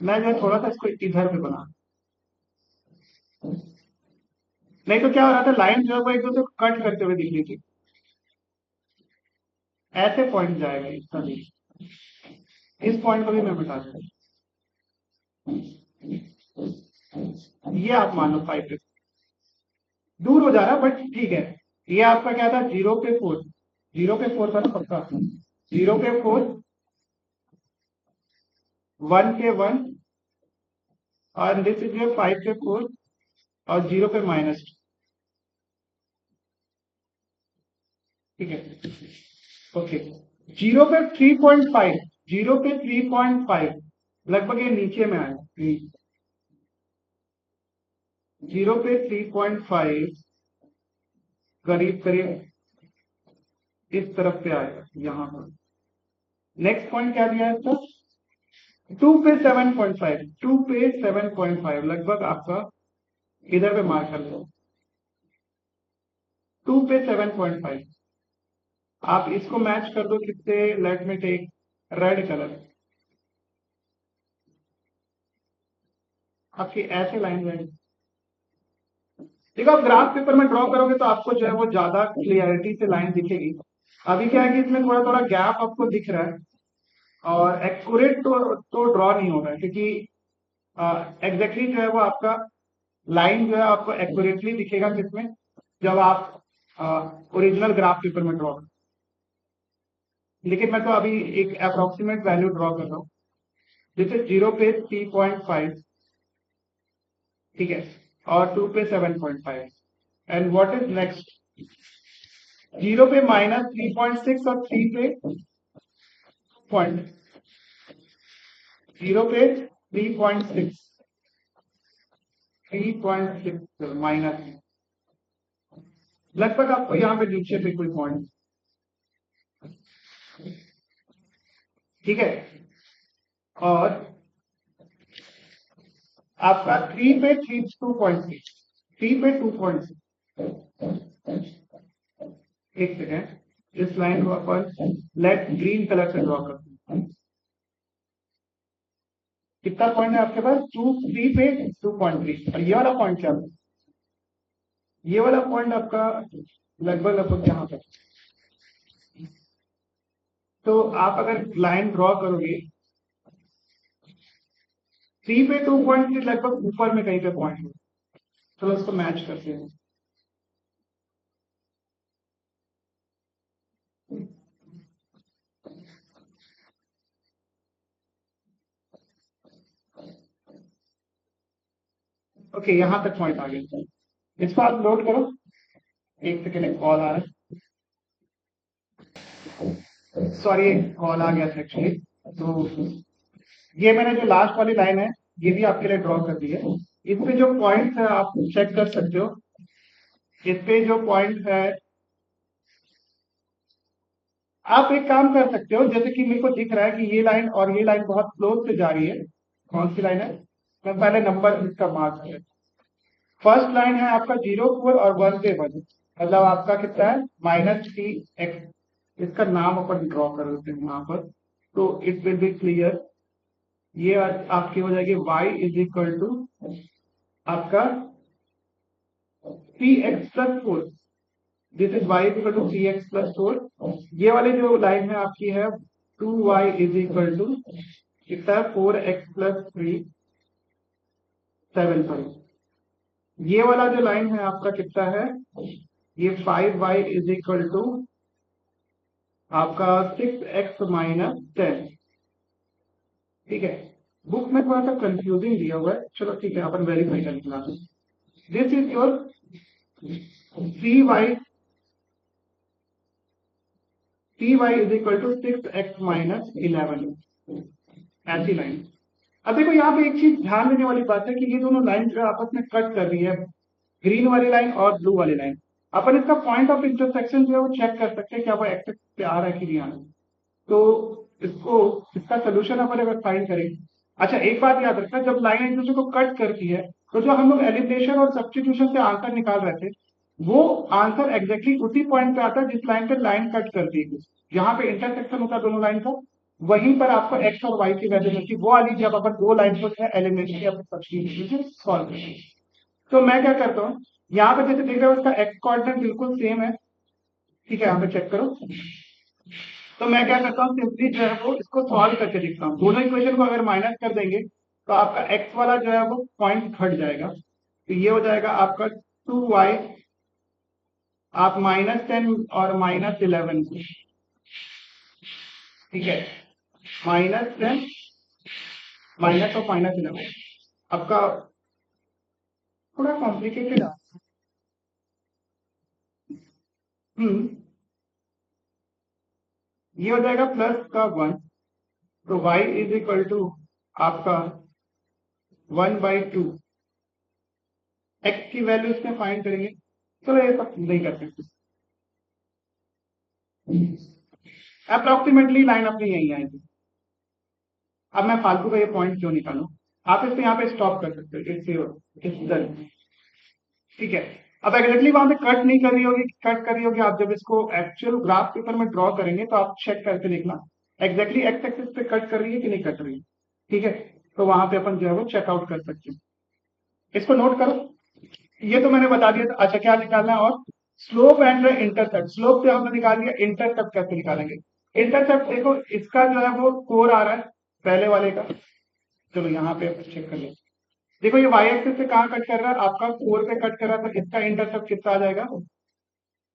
मैं जो थोड़ा सा इसको इधर पे बना, नहीं तो क्या हो रहा था, लाइन जो है वो एक दूसरे को कट करते हुए दिख रही थी। ऐसे पॉइंट जाएगा इसका भी, इस पॉइंट को भी मैं बता दूंगा। ये आप मान लो 5 पे दूर हो जा रहा है, बट ठीक है। ये आपका क्या था? 0 पे 4, 0 पे 4 था ना पक्का? 0 पे 4, 1 पे 1, और दिस इज योर 5 पे 4 और 0 पे -2। ठीक है, ओके। 0 पे 3.5, 0 पे 3.5 लगभग ये नीचे में आया। 0 पे 3.5 करीब करीब इस तरफ पे आएगा, यहाँ पर। नेक्स्ट पॉइंट क्या दिया है इसका? 2 पे 7.5, 2 पे 7.5 लगभग आपका इधर पे मार्क कर लो। 2 पे 7.5, आप इसको मैच कर दो किससे? Let me take red colour. आपकी ऐसे लाइन रहेगी। देखो, आप ग्राफ पेपर में ड्रॉ करोगे तो आपको जो है वो ज्यादा क्लियरिटी से लाइन दिखेगी। अभी क्या है कि इसमें थोड़ा थोड़ा गैप आपको दिख रहा है, और एक्यूरेट तो ड्रॉ नहीं हो रहा है, क्योंकि एग्जैक्टली जो है वो आपका लाइन जो है आपको एक्यूरेटली दिखेगा किसमें? जब आप ओरिजिनल ग्राफ पेपर में ड्रॉ करो। लेकिन मैं तो अभी एक अप्रोक्सीमेट वैल्यू ड्रॉ कर रहा हूँ, जैसे 0 पे 3.5, ठीक है, और 2 पे 7.5, एंड व्हाट इज नेक्स्ट? 0 पे -3.6 और 3 पे पॉइंट 0 पे 3.6 माइनस लगभग आपको यहाँ पे नीचे पे कोई पॉइंट, ठीक है। और आपका 3 पे 2.6 3 पे 2.6 एक सेकेंड, इस लाइन को अपन लेट ग्रीन कलर से ड्रॉ करते हैं। कितना पॉइंट है आपके पास? 3 पे 2.3 और ये वाला पॉइंट क्या है? ये वाला पॉइंट आपका लगभग लगभग यहाँ पर। तो आप अगर लाइन ड्रॉ करोगे 3 पे 2.3 लगभग ऊपर में कहीं पे पॉइंट है। चलो उसको मैच करते हैं। ओके, यहां तक पॉइंट आ गया। इसको आप नोट करो। एक सेकेंड, एक कॉल आ रहा है, सॉरी एक कॉल आ गया था एक्चुअली। तो ये मैंने जो लास्ट वाली लाइन है ये भी आपके लिए ड्रॉ कर दी है। इसमें जो पॉइंट है आप चेक कर सकते हो। इस पे जो पॉइंट है आप एक काम कर सकते हो, जैसे कि मेरे को दिख रहा है कि ये लाइन और ये लाइन बहुत क्लोज से जा रही है। कौन सी लाइन है? मैं पहले नंबर इसका मार्क कर। फर्स्ट लाइन है आपका 0 4 और 1 पे 1, मतलब आपका कितना है -3x। इसका नाम अपन ड्रॉ कर देते हैं यहाँ पर, तो इट विल बी क्लियर। ये आपकी हो जाएगी y इज इक्वल टू आपका 3x+4। This is y is equal to 3x+4। ये वाली जो लाइन है आपकी है 2y इज इक्वल टू कितना है 4x+3 7 पर। ये वाला जो लाइन है आपका कितना है, ये 5y इज इक्वल टू आपका 6x-10। ठीक है, बुक में थोड़ा सा कंफ्यूजिंग दिया हुआ है, चलो ठीक है अपन वेरीफाई कर निकला। This is your 3y is equal to 6x-11, ऐसी लाइन। अब देखो यहाँ पे एक चीज ध्यान देने वाली बात है कि ये दोनों लाइन जो आपस में कट कर रही है, ग्रीन वाली लाइन और ब्लू वाली लाइन, अपन इसका पॉइंट ऑफ इंटरसेक्शन जो है वो चेक कर सकते हैं क्या वो एक्सेस पे आ रहा है कि नहीं आ रहा है। तो इसको इसका सोल्यूशन अपन अगर फाइंड करें। अच्छा एक बात याद रखना, जब लाइन एक दूसरे को कट करती है तो जो हम लोग एलिमिनेशन और सब्स्टिट्यूशन से आंसर निकाल रहे थे वो आंसर एग्जैक्टली उसी पॉइंट पे आता है जिस लाइन पे लाइन कट करती है। जहां पे इंटरसेक्शन होता है दोनों लाइन का, वहीं पर आपको एक्स और वाई की वैल्यू मिलती है। वो वाली जब अपन दो लाइन को एलिमिनेशन या सब्स्टिट्यूशन सॉल्व करेंगे। तो मैं क्या करता हूँ, यहाँ पे जैसे देख रहे हो उसका एक्स कोऑर्डिनेट बिल्कुल सेम है, ठीक है, यहाँ पे चेक करो। तो मैं क्या करता हूँ, सिंपली जो है वो इसको सॉल्व करके देखता हूँ। दोनों इक्वेशन को अगर माइनस कर देंगे तो आपका एक्स वाला जो है वो पॉइंट घट जाएगा। तो ये हो जाएगा आपका 2y, आप -10 और -11, ठीक है, -10 माइनस और -11 आपका थोड़ा कॉम्प्लिकेटेड है। हम्म, ये हो जाएगा प्लस का 1, तो y इज इक्वल टू आपका 1/2। एक्स की वैल्यू इसमें फाइंड करेंगे, चलो ये सब नहीं कर सकते। अप्रोक्सीमेटली लाइन अपनी यही आएगी। अब मैं फालतू का ये पॉइंट क्यों निकालूं, आप इसको यहाँ पे स्टॉप कर सकते हो, इट्स डन, ठीक है। अब एग्जैक्टली वहां पे कट नहीं कर रही होगी, कट कर रही होगी, आप जब इसको एक्चुअल ग्राफ पेपर में ड्रॉ करेंगे तो आप चेक करके देखना एग्जैक्टली एक्स एक्सिस पे कट कर रही है कि नहीं कट रही है, ठीक है। तो वहां पे अपन जो है वो चेकआउट कर सकते हैं। इसको नोट करो, ये तो मैंने बता दिया था। अच्छा क्या निकालना है और स्लोप एंड इंटरसेप्ट। स्लोप से हमने निकाल दिया, इंटरसेप्ट कैसे निकालेंगे? इंटरसेप्ट देखो इसका जो है वो 4 आ रहा है पहले वाले का, चलो यहाँ पे चेक कर लो। देखो ये वाई एक्सिस से कहाँ कट कर रहा है, आपका 4 पे कट कर रहा था। इसका इंटरसेप्ट कितना आ जाएगा,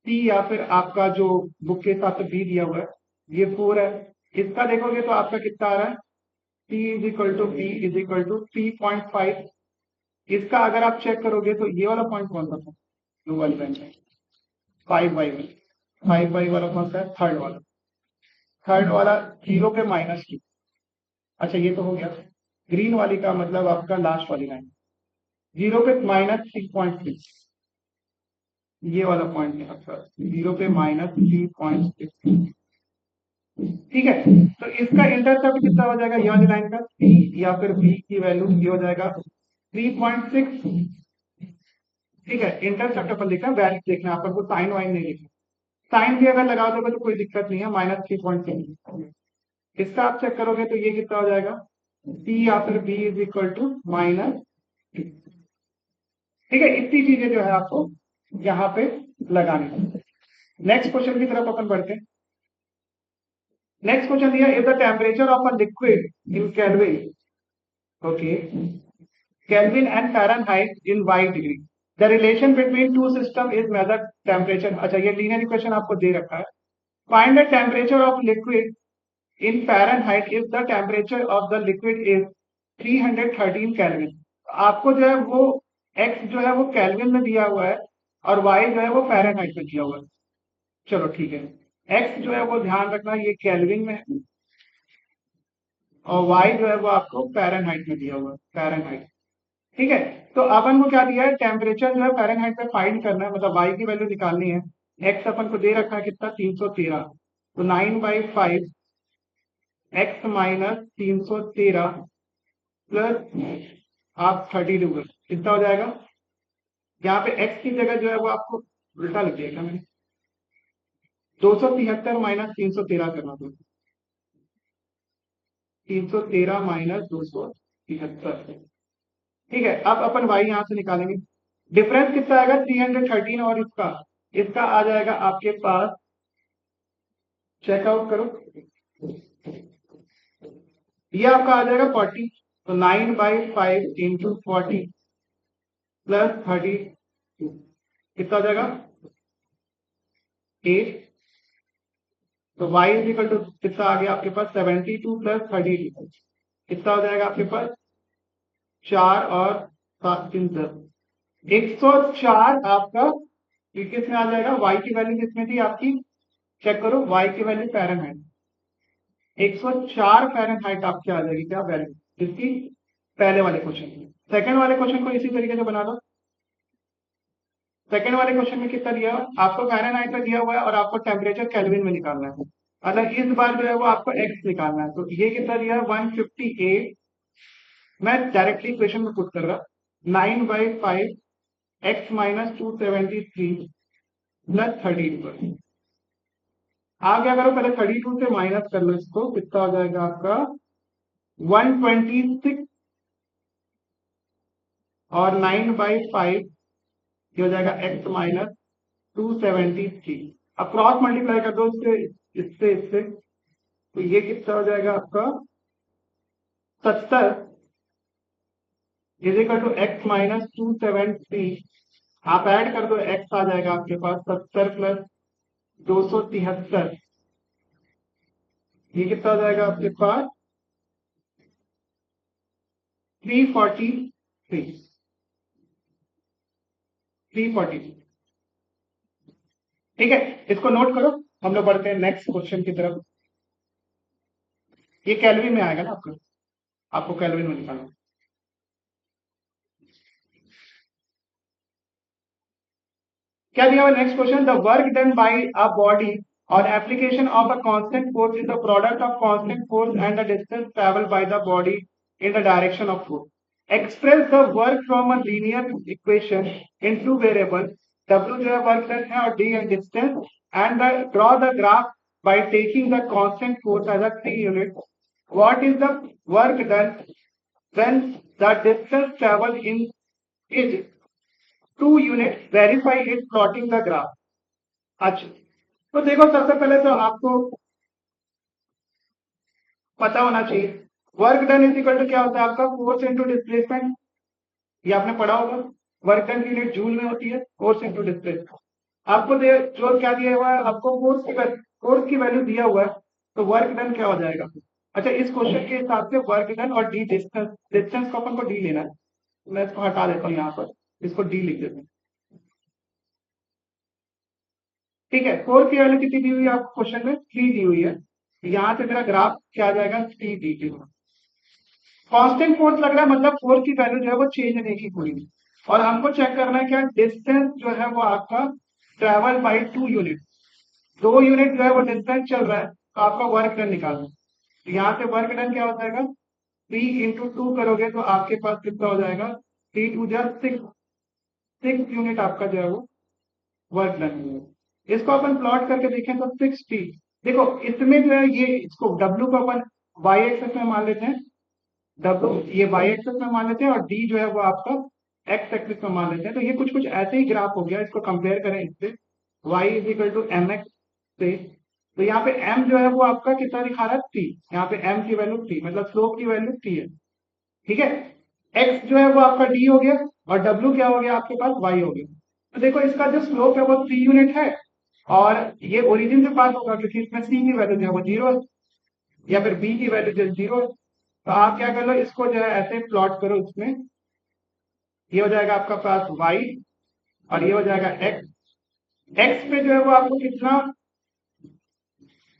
टी, या फिर आपका जो बुक के हिसाब से बी दिया हुआ है ये 4 है। इसका देखोगे तो आपका कितना आ रहा है, T is equal to B is equal to 3.5। इसका अगर आप चेक करोगे तो ये वाला पॉइंट कौन सा था, ब्लू वाली लाइन 5/1। 5 पाई वाला कौन सा है? थर्ड वाला। थर्ड वाला 0 पे -2। अच्छा ये तो हो गया। ग्रीन वाली का मतलब आपका लास्ट वाली लाइन, 0 पे -3.6, ये वाला पॉइंट है आपका, 0 पे -3.6। ठीक है, तो इसका इंटरसेप्ट कितना हो जाएगा ये वाली लाइन का? C या फिर B की वैल्यू ये हो जाएगा 3.6। ठीक है, इंटरसेप्ट अपन लिखना, वैल्यू देखना, अपन को साइन वाइन नहीं लिखना। साइन भी अगर लगा दोगे तो कोई दिक्कत नहीं है, -3.6। इसका आप चेक करोगे तो ये कितना हो जाएगा? C या फिर B इज इक्वल टू -2। ठीक है, इतनी चीजें जो है आपको यहाँ पे लगानी है। नेक्स्ट क्वेश्चन की तरफ अपन बढ़ते हैं। नेक्स्ट क्वेश्चन दिया, if the temperature of a liquid in kelvin, okay, kelvin and Fahrenheit in Y degree, the relation between two system is measured temperature. अच्छा ये लीनियर इक्वेशन आपको दे रखा है। Find the temperature of liquid in Fahrenheit if the temperature of the liquid is 313 kelvin. आपको जो है वो x जो है वो केल्विन में दिया हुआ है और y जो है वो फ़ारेनहाइट में दिया हुआ है। चलो ठीक है, x जो है वो ध्यान रखना ये केल्विन में है और y जो है वो आपको फ़ारेनहाइट में दिया हुआ है, फ़ारेनहाइट। ठीक है, तो अपन को क्या दिया है? टेम्परेचर जो है फ़ारेनहाइट में फाइंड करना है, मतलब y की वैल्यू निकालनी है। x अपन को दे रखा है कितना? 313। तो 9/5 x माइनस 313 प्लस आप 32 कितना हो जाएगा? यहाँ पे x की जगह जो है वो आपको उल्टा लिख दिया मैंने, 273 माइनस 313 करना था, 313 माइनस 273। ठीक है, अब अपन y यहाँ से निकालेंगे। डिफरेंस कितना आएगा? 313 और इसका, इसका आ जाएगा आपके पास, चेकआउट करो, ये आपका आ जाएगा 40। तो 9/5 इंटू 40 प्लस 32 कितना हो जाएगा? 8। तो y इज इक्वल टू कितना आ गया आपके पास? 72 प्लस 32 कितना हो जाएगा आपके पास? 4 और 7 3 10, 104 आपका किस में आ जाएगा? y की वैल्यू किसमें थी आपकी? चेक करो, y की वैल्यू फ़ारेनहाइट, 104 फ़ारेनहाइट आपकी आ जाएगी क्या वैल्यू इसकी? पहले वाले क्वेश्चन में। सेकंड वाले क्वेश्चन को इसी तरीके से बना दो। सेकंड वाले क्वेश्चन में कितना दिया है आपको? फ़ारेनहाइट में दिया हुआ है और आपको टेम्परेचर केल्विन में निकालना है। अगर इस बार जो है वो आपको x निकालना है, तो ये कितना दिया है? 158। मैं डायरेक्टली इक्वेशन में पुट कर रहा, 9/5 x माइनस 273 प्लस 32। आप क्या करो, पहले 32 से माइनस कर लो इसको, कितना हो जाएगा आपका? 126 और 9/5 ये हो जाएगा x माइनस 273। अब क्रॉस मल्टीप्लाई कर दो इससे, इससे तो ये कितना हो जाएगा आपका? 70 is equal to x minus 273। आप ऐड कर दो, x आ जाएगा आपके पास 70 प्लस 273, ये कितना हो जाएगा आपके पास? 343, 343। ठीक है, इसको नोट करो। हम लोग बढ़ते हैं नेक्स्ट क्वेश्चन की तरफ। ये केल्विन में आएगा ना आपका, आपको केल्विन में निकालना। क्या दिया हुआ next question? The work done by a body on application of a constant force is the product of constant force and the distance traveled by the body in the direction of force. Express the work from a linear equation in two variables, w जो है work done है और d है distance, and draw the graph by taking the constant force as a 3 unit. What is the work done when the distance traveled in is 2 units? Verify it plotting the graph. अच्छा, तो देखो सबसे पहले तो आपको पता होना चाहिए work done is equal to क्या होता है आपका? Force into displacement. ये आपने पढ़ा होगा, वर्क डन की यूनिट जूल में होती है, फोर्स इनटू डिस्प्लेसमेंट। आपको जो क्या दिया हुआ है आपको? फोर्स की वैल्यू दिया हुआ है, तो वर्क डन क्या हो जाएगा? अच्छा, इस क्वेश्चन के हिसाब से वर्क डन और डी डिस्टेंस, डिस्टेंस को अपन को डी लेना है, मैं इसको हटा देता हूँ यहाँ पर, इसको डी लिख देता हूँ। ठीक है, फोर्स की वैल्यू कितनी दी हुई है आपको क्वेश्चन में? 3 दी हुई है। यहाँ से मेरा ग्राफ क्या आ जाएगा? 3 दी हुई। कांस्टेंट फोर्स लग रहा है, मतलब फोर्स की वैल्यू जो है वो चेंज नहीं की हुई। और हमको चेक करना है क्या? डिस्टेंस जो है वो आपका ट्रेवल बाई 2 यूनिट। 2 यूनिट जो है वो डिस्टेंस चल रहा है, तो आपका वर्क डन निकालना है। तो यहाँ से वर्क डन क्या हो जाएगा? 3 × 2 करोगे तो आपके पास कितना हो जाएगा? 3×2 6 यूनिट आपका जो है वो वर्क डन है। इसको अपन प्लॉट करके देखें तो 6t। देखो इसमें जो है ये, इसको W को अपन y एक्सेस में मान लेते हैं, W ये y एक्सेस में मान लेते हैं, और D जो है वो आपका x एक्सेस में मान लेते हैं। तो ये कुछ कुछ ऐसे ही ग्राफ हो गया। इसको कंपेयर करें इससे, y = mx से, तो यहाँ पे m जो है वो आपका कितना दिखा रहा है? t। यहाँ पे m की वैल्यू t, मतलब स्लोप की वैल्यू t है। ठीक है, x जो है वो आपका d हो गया, और w क्या हो गया आपके पास? y हो गया। तो देखो इसका जो स्लोप है वो 3 यूनिट है, और ये ओरिजिन से पास होगा क्योंकि इसमें c की वैल्यू जो है वो 0 है, या फिर b की वैल्यू जो 0 है। तो आप क्या कर लो, इसको जो है ऐसे प्लॉट करो। इसमें ये हो जाएगा आपका पास y, और ये हो जाएगा x। x पे जो है वो आपको कितना,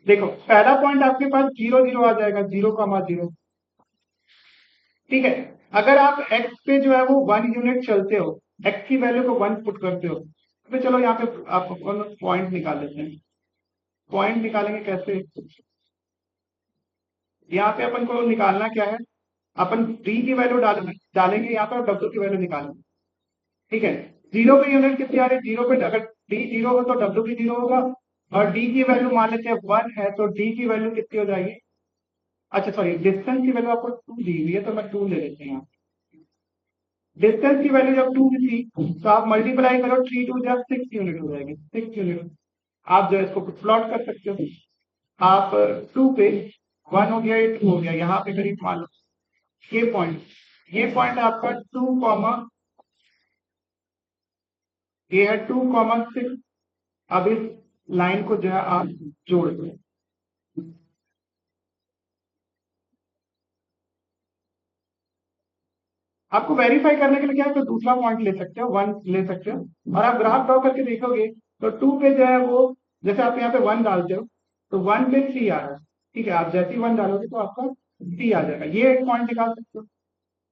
देखो पहला पॉइंट आपके पास 0 0 आ जाएगा, 0,0। ठीक है, अगर आप x पे जो है वो 1 यूनिट चलते हो, x की वैल्यू को 1 पुट करते हो, तो चलो यहाँ पे आप पॉइंट निकाल लेते हैं। पॉइंट निकालेंगे कैसे? यहाँ पे अपन को निकालना क्या है? अपन d की वैल्यू डालेंगे यहाँ पे, और w की वैल्यू निकालेंगे। ठीक है, 0 पे यूनिट कितनी आ रही है? 0 पे अगर d 0 हो तो w भी 0 होगा, और d की वैल्यू मान लेते हैं 1 है, तो d की वैल्यू कितनी हो जाएगी? अच्छा सॉरी, डिस्टेंस की वैल्यू आपको 2 दी हुई है, तो मैं 2 ले लेते हैं यहाँ। डिस्टेंस की वैल्यू जब 2 थी, तो आप मल्टीप्लाई करो, 3 2 जा 6 यूनिट हो जाएगी, 6 यूनिट। आप जो है इसको प्लॉट कर सकते हो। आप 2 पे 1 हो गया, ये 2 हो गया, यहाँ पे करीब मान लो ये पॉइंट आपका 2 कॉमा, ये है 2,6। अब इस लाइन को जो है आप जोड़ दो। आपको वेरीफाई करने के लिए क्या है, तो दूसरा पॉइंट ले सकते हो, 1 ले सकते हो, और आप ग्राफ ड्रॉ करके देखोगे तो 2 पे जो है वो, जैसे आप यहाँ पे 1 डालते हो तो 1 पे 3 आ रहा है। ठीक है, आप जैसे ही 1 डालोगे तो आपका 3 आ जाएगा। ये एक पॉइंट निकाल सकते हो।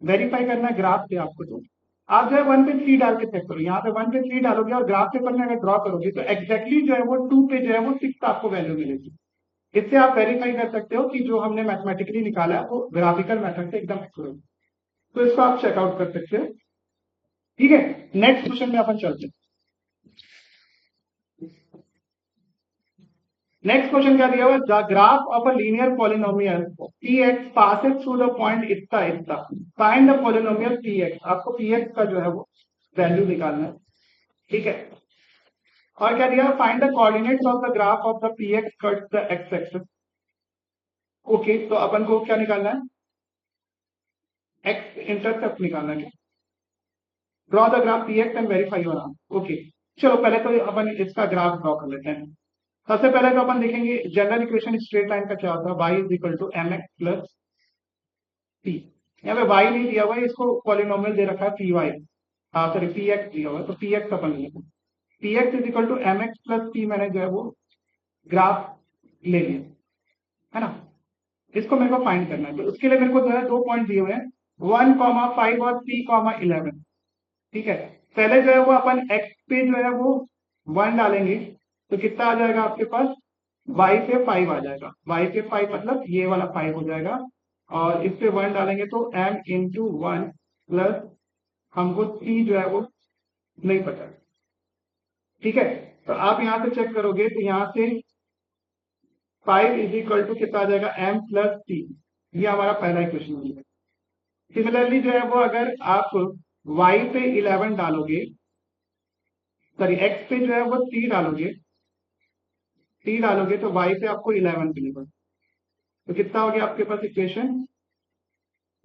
वेरीफाई करना है ग्राफ पे आपको, तो आप जो है 1 पे 3 डाल के चेक करो। यहाँ पे 1 पे 3 डालोगे और ग्राफ पेपर में अगर ड्रॉ करोगे तो एग्जैक्टली जो है वो 2 पे जो है वो 6 आपको वैल्यू मिलेगी। इससे आप वेरीफाई कर सकते हो कि जो हमने मैथमेटिकली निकाला है वो ग्राफिकल मेथड से एकदम एक्यूरेट। तो इसको आप चेकआउट कर सकते हो। ठीक है, नेक्स्ट क्वेश्चन में अपन चलते हैं। नेक्स्ट क्वेश्चन क्या दिया हुआ है? The graph of a linear polynomial px passes through the point इतना इतना, फाइंड द पॉलिनोमियल px। आपको px का जो है वो वैल्यू निकालना है। ठीक है, और क्या दिया? Find the coordinates of the graph of the px cuts the x axis. Okay, तो अपन को क्या निकालना है? x इंटरसेप्ट निकालना है। Draw the graph px and verify your answer. Okay, चलो पहले तो अपन इसका ग्राफ ड्रॉ कर लेते हैं। सबसे पहले तो अपन देखेंगे जनरल इक्वेशन स्ट्रेट लाइन का क्या होता है, y = mx प्लस p। यहाँ पे y नहीं दिया हुआ है, इसको पॉलिनोमियल दे रखा है py, सॉरी px दिया हुआ है, तो px अपन लेते हैं। px = mx प्लस p, मैंने जो है वो ग्राफ ले लिया है ना। इसको मेरे को फाइंड करना है, तो उसके लिए मेरे को जो है 2 पॉइंट दिए हुए हैं, 1,5 और 3,11। ठीक है, पहले जो है वो अपन x पे जो है वो 1 डालेंगे, तो कितना आ जाएगा आपके पास? y पे 5 आ जाएगा। y पे 5 मतलब ये वाला 5 हो जाएगा, और इस पे 1 डालेंगे तो m × 1 प्लस, हमको c जो है वो नहीं पता। ठीक है, तो आप यहाँ से चेक करोगे तो यहाँ से 5 = कितना आ जाएगा? m plus c। ये हमारा पहला इक्वेशन है। सिमिलरली जो है वो अगर आप y पे 11 डालोगे, सॉरी x पे जो है वो 3 डालोगे तो y पे आपको 11 मिलेगा। तो कितना हो गया आपके पास इक्वेशन?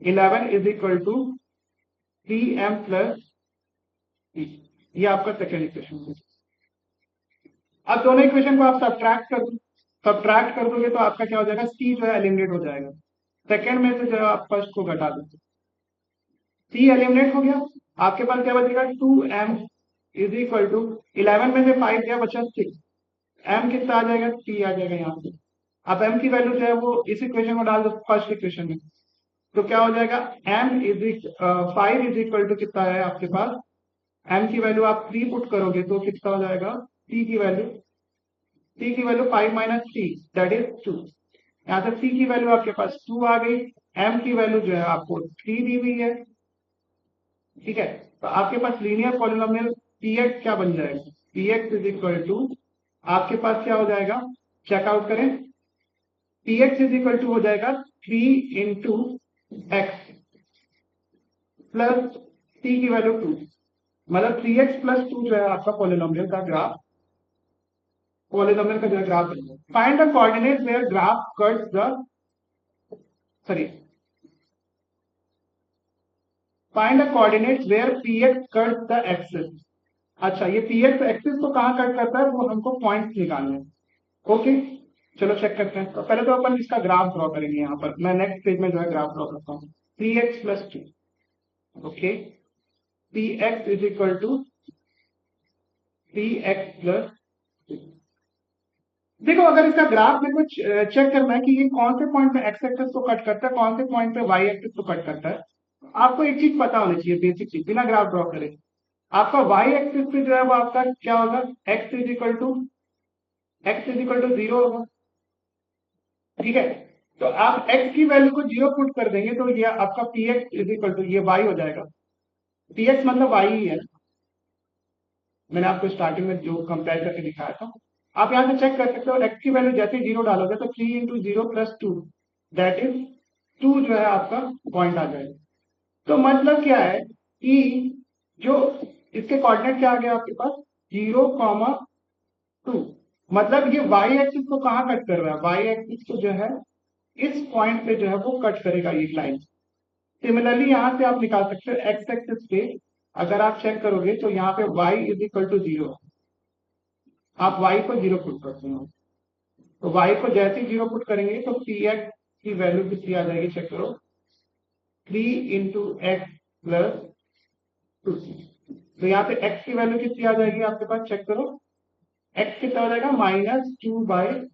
11 = 3m plus c। ये आपका सेकेंड इक्वेशन है। अब दोनों इक्वेशन को आप सब्ट्रैक्ट कर दोगे तो आपका क्या हो जाएगा? c जो है एलिमिनेट हो जाएगा। सेकेंड में से जो है आप फर्स्ट को घटा दो, c एलिमिनेट हो गया। आपके पास क्या बचेगा? 2m = 11 में से 5 गया, बचा 6। एम कितना आ जाएगा, टी आ जाएगा यहाँ पे। अब एम की वैल्यू जो है वो इस इक्वेशन में डाल दो, फर्स्ट इक्वेशन में। तो क्या हो जाएगा, M is 5 is equal to कितना है आपके पास, एम की वैल्यू आप 3 पुट करोगे तो कितना हो जाएगा, टी की वैल्यू, टी की वैल्यू 5 माइनस 3 दैट इज 2। यहाँ से टी की वैल्यू आपके पास 2 आ गई, एम की वैल्यू जो है आपको 3 दी हुई है। ठीक है, तो आपके पास लीनियर पॉलिनोमियल पी एक्स क्या बन जाएगा, P x is equal to आपके पास क्या हो जाएगा, चेकआउट करें, P x is equal to हो जाएगा 3 into x प्लस टी की वैल्यू 2, मतलब 3x प्लस 2 जो है आपका पॉलिनोमियल का ग्राफ, पॉलिनोमियल का जो है ग्राफ बन जाएगा। Find the coordinate where graph cuts the, sorry, find the coordinates where P X cuts the axis. अच्छा, ये पी एक्स एक्सिस को कहाँ कट करता है, वो हमको पॉइंट निकालना है। ओके, चलो चेक करते हैं। तो पहले तो अपन इसका ग्राफ ड्रॉ करेंगे, यहाँ पर मैं नेक्स्ट पेज में जो है ग्राफ ड्रॉ करता हूँ। 3x plus 2, okay, P x is equal to 3x plus 2। देखो, अगर इसका ग्राफ में कुछ चेक करना है कि ये कौन से पॉइंट पे एक्स एक्सिस को कट करता है, कौन से पॉइंट पे वाई एक्सिस को कट करता है, आपको एक चीज पता होनी चाहिए, बेसिक चीज, बिना ग्राफ ड्रॉ करे। आपका वाई एक्सिस पे जो है वो आपका क्या होगा, x इज इक्वल टू 0 होगा। ठीक है, तो आप x की वैल्यू को 0 पुट कर देंगे तो ये आपका P x is equal to ये y हो जाएगा। पी एक्स मतलब y ही है, मैंने आपको स्टार्टिंग में जो कंपेयर करके दिखाया था। आप यहाँ से चेक कर सकते हो, x की वैल्यू जैसे 0 डालोगे तो 3 into 0 + 2 दैट इज 2 जो है आपका पॉइंट आ जाएगा। तो मतलब क्या है कि जो इसके कोऑर्डिनेट क्या आ गया आपके पास, 0, 2, मतलब ये y एक्सिस को कहाँ कट कर रहा है, y एक्सिस को जो है इस पॉइंट पे जो है वो कट करेगा ये लाइन। सिमिलरली यहां से आप निकाल सकते हो एक्स एक्सिस पे, अगर आप चेक करोगे तो यहाँ पे y इज इक्वल टू 0, आप y को 0 पुट करते हो, तो y को जैसे ही 0 पुट करेंगे तो पी एक्स की वैल्यू कितनी आ जाएगी, चेक करो, 3 into x प्लस 2। तो यहाँ पे x की वैल्यू कितनी आ जाएगी आपके पास, चेक करो, x कितना हो जाएगा, -2/3।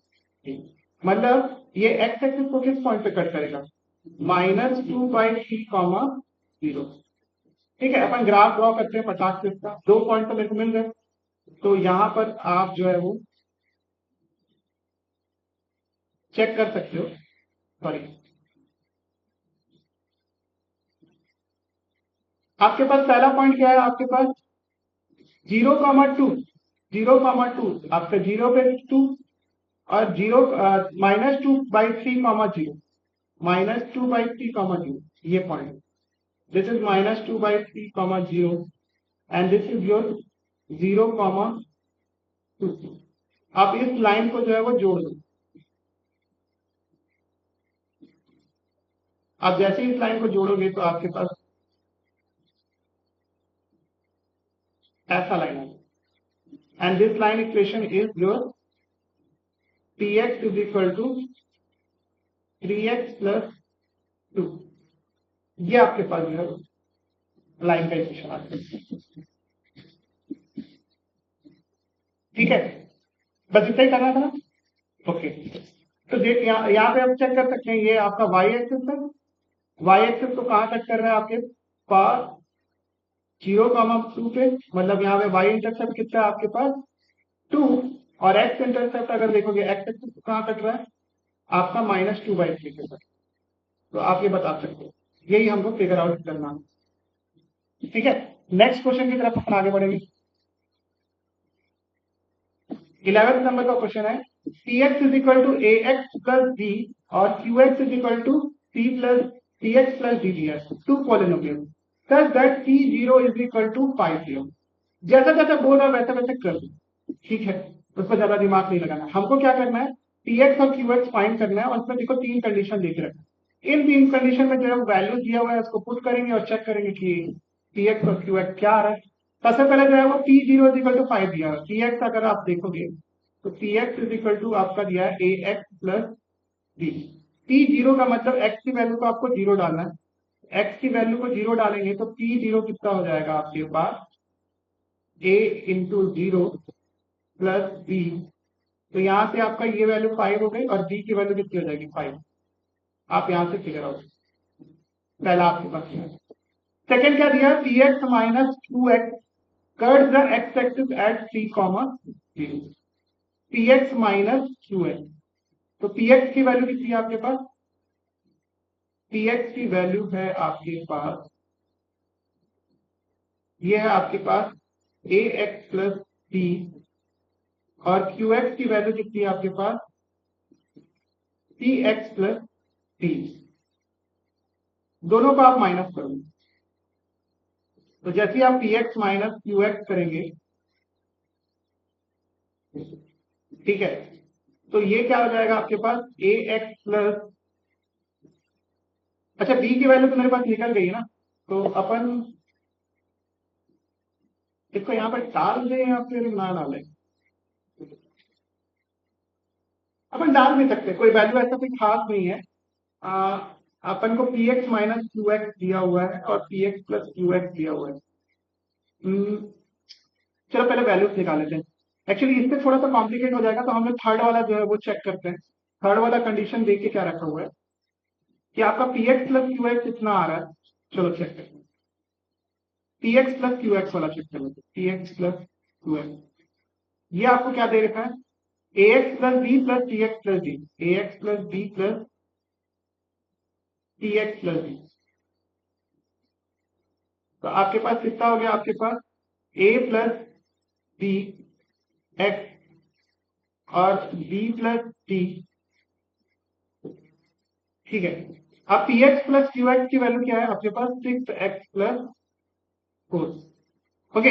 मतलब ये x एक्सिस को किस पॉइंट पे कट करेगा, -2/3, 0। ठीक है, अपन ग्राफ ड्रॉ करते हैं फटाक से इसका, 2 पॉइंट तो मेरे को मिल गए। तो यहाँ पर आप जो है वो चेक कर सकते हो, सॉरी, आपके पास पहला पॉइंट क्या है, आपके पास 0, 2, 0, 2, आपका 0 पे 2 और 0 -2/3, 0, -2/3, ये point, this is -2/3, and this is your 0, 2। आप इस लाइन को जो है वो जोड़ दो, आप जैसे ही इस लाइन को जोड़ोगे तो आपके पास ऐसा लाइन आएगा, and this line equation is your P x is equal to 3x plus 2। ये आपके पास जो है लाइन का इक्वेशन आ गया। ठीक है, बस इतना ही करना था। ओके, तो देख यहाँ पे आप चेक कर सकते हैं, ये आपका y एक्सिस है, y एक्सिस को कहाँ कट कर रहा है आपके पास, 0, 2 पे, मतलब यहाँ पे y इंटरसेप्ट कितना है आपके पास 2, और x इंटरसेप्ट अगर देखोगे x एक्सिस को कहाँ कट रहा है आपका -2/3 के साथ। तो आप ये बता सकते हो, यही हमको फिगर आउट करना है। ठीक है, नेक्स्ट क्वेश्चन की तरफ अपन आगे बढ़ेंगे। 11th नंबर का क्वेश्चन है, P x is equal to a x plus b और Q x is equal to c plus C x plus d d x, two polynomial such that c zero is equal to 5, 0। जैसा जैसा बोल रहा है वैसे वैसे कर दो, ठीक है, उस पर ज्यादा दिमाग नहीं लगाना। हमको क्या करना है, पी एक्स और क्यू एक्स फाइंड करना है, और उसमें देखो 3 कंडीशन देख रखना है। इन 3 कंडीशन में जो है वैल्यू दिया हुआ है उसको पुट करेंगे और चेक करेंगे कि पी एक्स और क्यू एक्स क्या आ रहा है। सबसे पहले जो है वो p zero is equal to 5 दिया है, पी एक्स अगर आप देखोगे तो p x is equal to आपका दिया है a x plus b. P zero का मतलब एक्स की वैल्यू को आपको 0 डालना है, एक्स की वैल्यू को 0 डालेंगे तो पी जीरो कितना हो जाएगा आपके पास, a into 0 प्लस बी तो यहाँ से आपका ये वैल्यू 5 हो गई और बी की वैल्यू कितनी हो जाएगी 5। आप यहाँ से फिगर आउट, पहला आपके पास सेकंड क्या दिया, P x minus two x curve the X axis at 3,0, P x minus Q x. तो पी एक्स की वैल्यू कितनी है आपके पास, पी एक्स की वैल्यू है आपके पास, ये है आपके पास ए एक्स प्लस बी, और क्यू एक्स की वैल्यू कितनी है आपके पास पी एक्स प्लस बी। दोनों को आप माइनस करोगे, तो जैसे ही आप P x minus Q x करेंगे, ठीक है, तो ये क्या हो जाएगा आपके पास ए एक्स प्लस, अच्छा बी की वैल्यू तो मेरे पास निकल गई है ना, तो अपन इसको यहां पर डाल दें या फिर ना डालें, अपन डाल भी सकते हैं, कोई वैल्यू ऐसा कोई खास नहीं है। आ, अपन को P x minus Q x दिया हुआ है और P x plus q x दिया हुआ है। हम्म, चलो पहले वैल्यूज निकाल लेते हैं। एक्चुअली इससे थोड़ा सा कॉम्प्लिकेट हो जाएगा, तो हम लोग थर्ड वाला जो है वो चेक करते हैं। थर्ड वाला कंडीशन देख के क्या रखा हुआ है कि आपका P x plus q x इतना आ रहा है, चलो चेक करते हैं। P x plus q x वाला चेक कर लेते हैं, p x plus q x, ये आपको क्या दे रखा है, a x plus b plus t x plus d, a x plus b plus t x plus d. तो आपके पास कितना हो गया, आपके पास ए प्लस बी एक्स और बी प्लस टी, ठीक है। अब P x plus q X की वैल्यू क्या है आपके पास 6x प्लस 4, ओके।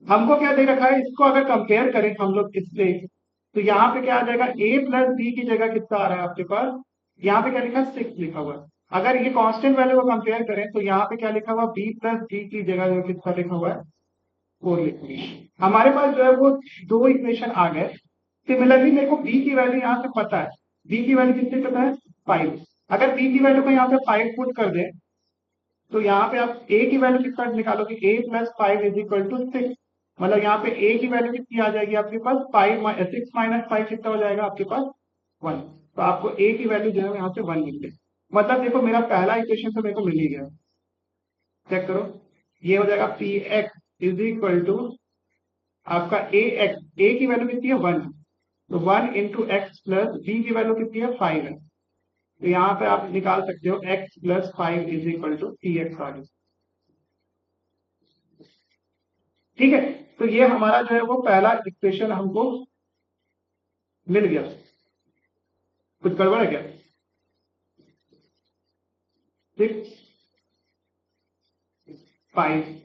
हमको क्या दे रखा है, इसको अगर कंपेयर करें हम लोग इससे, तो यहाँ पे क्या आ जाएगा, a प्लस बी की जगह कितना आ रहा है आपके पास, यहाँ पे क्या लिखा है 6 लिखा हुआ है। अगर ये कांस्टेंट वैल्यू को कंपेयर करें तो यहाँ पे क्या लिखा हुआ, b प्लस डी की जगह जो कितना लिखा हुआ है 4 लिखा हुआ है। हमारे पास जो है वो दो इक्वेशन आ गए। सिमिलरली मेरे को b की वैल्यू यहाँ से पता है, b की वैल्यू कितनी पता है 5। अगर b की वैल्यू को यहाँ पे 5 पुट कर दे, तो यहाँ पे आप a की वैल्यू कितना निकालोगे, a plus 5 is equal to 6, मतलब यहाँ पे a की वैल्यू कितनी आ जाएगी आपके पास 6 माइनस 5 कितना हो जाएगा आपके पास 1। तो आपको a की वैल्यू जो है यहाँ से 1 मिल गई। मतलब देखो मेरा पहला इक्वेशन तो मेरे को मिल ही गया, चेक करो, ये हो जाएगा P x is equal to आपका ए एक्स, ए की वैल्यू कितनी है 1, तो 1 इंटू एक्स प्लस बी की वैल्यू कितनी है 5 है, तो यहाँ पे आप निकाल सकते हो x plus 5 is equal to t x आ गया, ठीक है। तो ये हमारा जो है वो पहला इक्वेशन हमको मिल गया। कुछ गड़बड़ है क्या, 6 5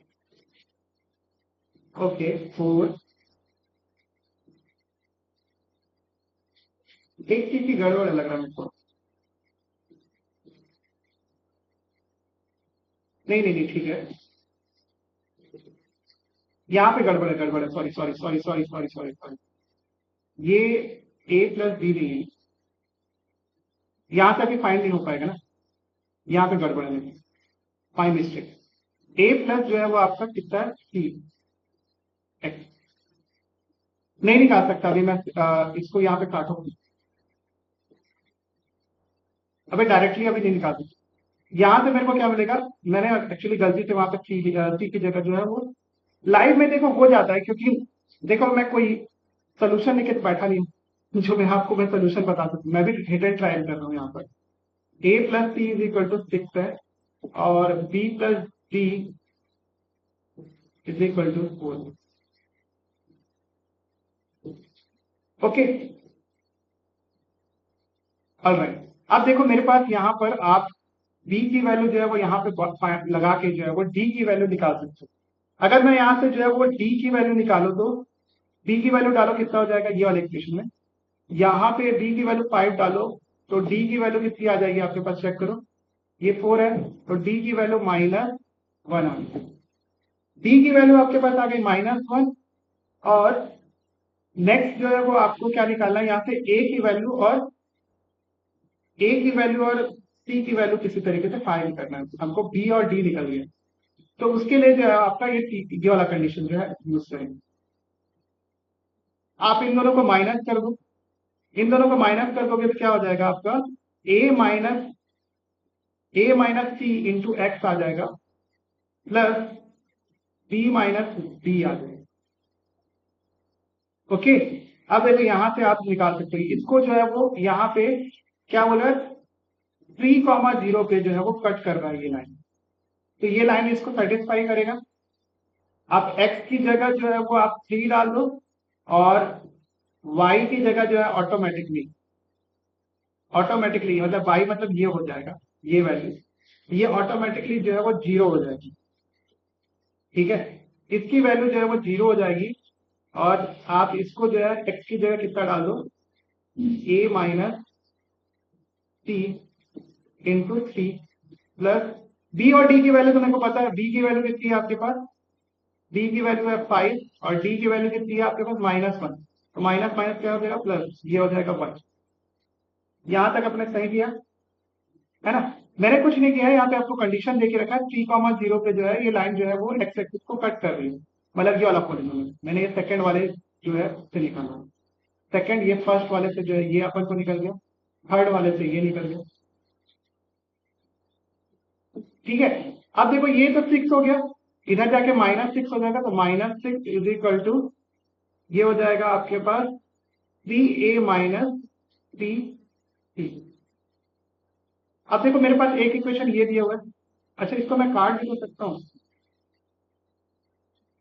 ओके 4, एक चीज की गड़बड़ लग रहा है मेरे को, नहीं नहीं नहीं ठीक है, यहाँ पे गड़बड़ है, sorry sorry sorry sorry sorry sorry sorry, ये a प्लस बी नहीं है, यहाँ से अभी फाइंड नहीं हो पाएगा ना, यहाँ पे गड़बड़ है, माई मिस्टेक। a प्लस जो है वो आपका कितना है सी एक्स, नहीं निकाल सकता अभी मैं, इसको यहाँ पे काटो, अभी डायरेक्टली अभी नहीं निकाल सकता। यहाँ से मेरे को क्या मिलेगा, मैंने एक्चुअली गलती से वहां पे सी की जगह जो है वो लाइव में देखो हो जाता है, क्योंकि देखो मैं कोई सोल्यूशन लेके तो बैठा नहीं हूँ जो मैं सोल्यूशन बता सकूँ, मैं भी हिडन ट्रायल कर रहा हूँ यहाँ पर। a plus C is equal to 6 है और b plus D is equal to 4, okay alright. अब देखो मेरे पास यहाँ पर आप b की वैल्यू जो है वो यहाँ पे लगा के जो है वो d की वैल्यू निकाल सकते हो। अगर मैं यहाँ से जो है वो d की वैल्यू निकालू, तो d की वैल्यू डालो कितना हो जाएगा ये वाले इक्वेशन में, यहाँ पे d की वैल्यू 5 डालो, तो d की वैल्यू कितनी आ जाएगी आपके पास, चेक करो, ये 4 है, तो d की वैल्यू -1 आ गई, d की वैल्यू आपके पास आ गई -1। और नेक्स्ट जो है वो आपको क्या निकालना है, यहाँ से a की वैल्यू और c की वैल्यू किसी तरीके से फाइंड करना है, हमको b और d निकल गया, तो उसके लिए जो है आपका ये वाला कंडीशन जो है यूज करेंगे। आप इन दोनों को माइनस कर दो, इन दोनों को माइनस कर दोगे तो क्या हो जाएगा आपका ए माइनस सी इंटू एक्स आ जाएगा, प्लस बी माइनस डी आ जाएगा। ओके, अब देखो यहां से आप निकाल सकते हो इसको, जो है वो यहाँ पे क्या बोला, 3,0 पे जो है वो कट कर रहा है ये लाइन, तो ये लाइन इसको सेटिस्फाई करेगा। आप x की जगह जो है वो आप 3 डाल दो, और y की जगह जो है ऑटोमेटिकली ऑटोमेटिकली मतलब y मतलब ये हो जाएगा, ये वैल्यू ये ऑटोमेटिकली जो है वो 0 हो जाएगी। ठीक है, इसकी वैल्यू जो है वो 0 हो जाएगी, और आप इसको जो है x की जगह कितना डाल दो, a minus C into 3 plus b और d की वैल्यू तो मेरे को पता है, b की वैल्यू कितनी है आपके पास, b की वैल्यू है 5 और d की वैल्यू कितनी है आपके पास -1, तो माइनस माइनस क्या हो जाएगा प्लस, ये हो जाएगा 1। यहां तक अपने सही किया है ना। मैंने कुछ नहीं किया है, यहाँ पे आपको कंडीशन देके रखा है 3,0 पे जो है ये लाइन जो है वो एक्स एक्सिस को कट कर रही है, मतलब ये वाला पॉलिनोमियल मैंने ये सेकंड वाले जो है से निकाला, सेकंड ये फर्स्ट वाले से जो है ये अपन को निकल गया, थर्ड वाले से ये निकल गया। ठीक है, अब देखो ये तो 6 हो गया, इधर जाके -6 हो जाएगा, तो -6 इज इक्वल टू ये हो जाएगा आपके पास 3a माइनस 3c। अब देखो मेरे पास एक इक्वेशन ये दिया हुआ है, अच्छा इसको मैं काट भी तो सकता हूँ,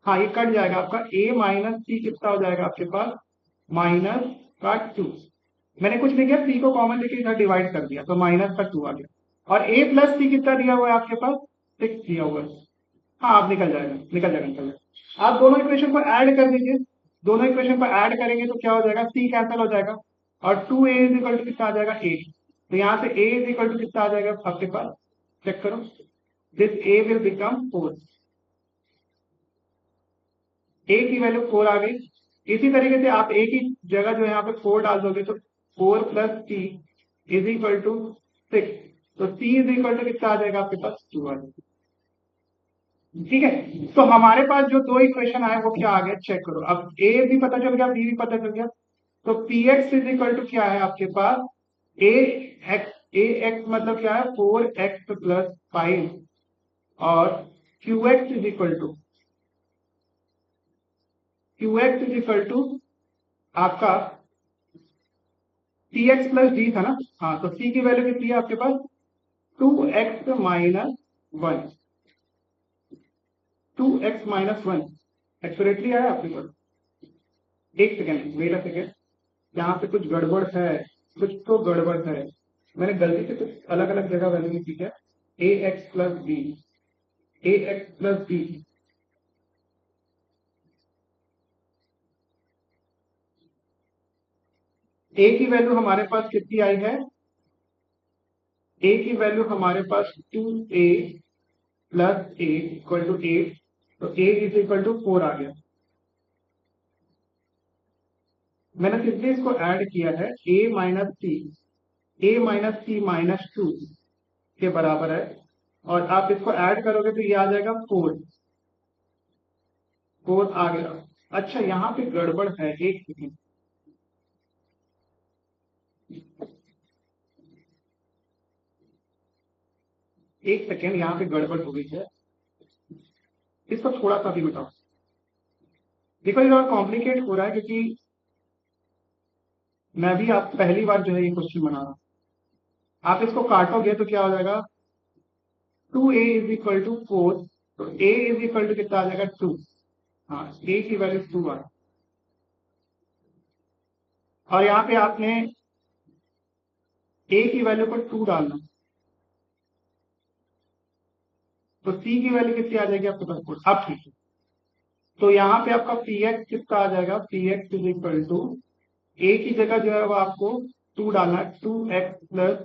हाँ ये कट जाएगा आपका, a माइनस सी कितना हो जाएगा आपके पास माइनस का 2, मैंने कुछ नहीं किया, सी को कॉमन लेके इधर डिवाइड कर दिया तो माइनस का 2 आ गया, और a प्लस सी कितना दिया हुआ है आपके पास 6 दिया हुआ है। हाँ आप निकल जाएगा निकल जाएगा निकल जाएगा, आप दोनों इक्वेशन को ऐड कर दीजिए, दोनों इक्वेशन को ऐड करेंगे तो क्या हो जाएगा, सी कैंसिल हो जाएगा, और 2a इज इक्वल टू कितना आ जाएगा 8, तो यहाँ से a इज इक्वल टू कितना आ जाएगा आपके पास, चेक करो, this a will become 4, a की वैल्यू 4 आ गई। इसी तरीके से आप a की जगह जो यहाँ पे 4 डाल दोगे तो 4 plus c is equal to 6, तो c इज इक्वल टू कितना आ जाएगा आपके पास 2 आ जाएगा। ठीक है, तो हमारे पास जो दो इक्वेशन आए वो क्या आ गया चेक करो, अब a भी पता चल गया b भी पता चल गया, तो px इज इक्वल टू क्या है आपके पास ax मतलब क्या है 4x प्लस 5, और qx इज इक्वल टू आपका px प्लस d था ना, हाँ तो c की वैल्यू कितनी है आपके पास 2x minus 1, 2x minus 1 accurately आया आपके पास। एक सेकेंड वेट अ सेकेंड, यहाँ पे कुछ गड़बड़ है, कुछ तो गड़बड़ है, मैंने गलती से कुछ अलग अलग जगह वैल्यू लिखी है, a x plus B, A x plus B, ए की वैल्यू हमारे पास कितनी आई है, ए की वैल्यू हमारे पास 2a plus A equal to 8, तो ए इज इक्वल टू 4 आ गया, मैंने सिंपली इसको ऐड किया है, ए माइनस सी -2 के बराबर है, और आप इसको ऐड करोगे तो ये आ जाएगा 4, 4 आ गया। अच्छा यहाँ पे गड़बड़ है, एक सेकेंड, एक सेकेंड यहाँ पे गड़बड़ हो गई है, इसको थोड़ा सा भी मिटाओ। देखो ये थोड़ा कॉम्प्लिकेट हो रहा है क्योंकि मैं भी आप पहली बार जो है ये क्वेश्चन बना रहा हूँ, आप इसको काटोगे तो क्या हो जाएगा 2a इज इक्वल टू 4, तो a इज इक्वल टू कितना आ जाएगा 2, हाँ a की वैल्यू 2 आ, और यहाँ पे आपने a की वैल्यू पर 2 डालना, तो c की वैल्यू कितनी आ जाएगी आपके पास 4, अब ठीक है, तो यहाँ पे आपका px कितना आ जाएगा, px is equal to a की जगह जो है वो आपको 2 डालना है, 2x प्लस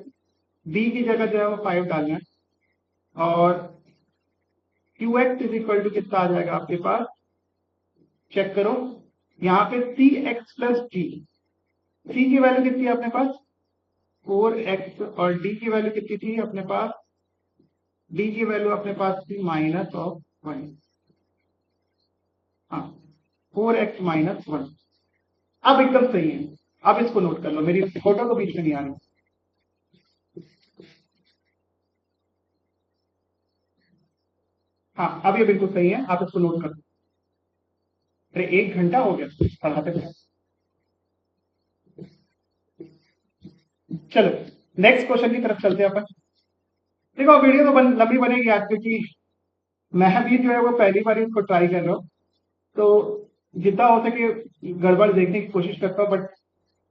b की जगह जो है वो 5 डालना है, और qx इज इक्वल टू कितना आ जाएगा आपके पास, चेक करो, यहाँ पे cx प्लस d, c की वैल्यू कितनी है अपने पास 4x, और d की वैल्यू कितनी थी अपने पास, d की वैल्यू अपने पास थी -1, हाँ 4x -1, अब एकदम सही है। अब इसको नोट कर लो, मेरी फोटो तो बीच में नहीं आ रही। हाँ, अब ये बिल्कुल सही है, आप इसको नोट कर लो। अरे 1 घंटा हो गया पढ़ाते पढ़ाते। चलो, नेक्स्ट क्वेश्चन की तरफ चलते हैं अपन। देखो वीडियो तो लंबी बनेगी आज, क्योंकि मैं भी जो है वो पहली बार इसको ट्राई कर रहा हूँ। तो जितना हो सके गड़बड़ देखने की कोशिश करता हूँ, बट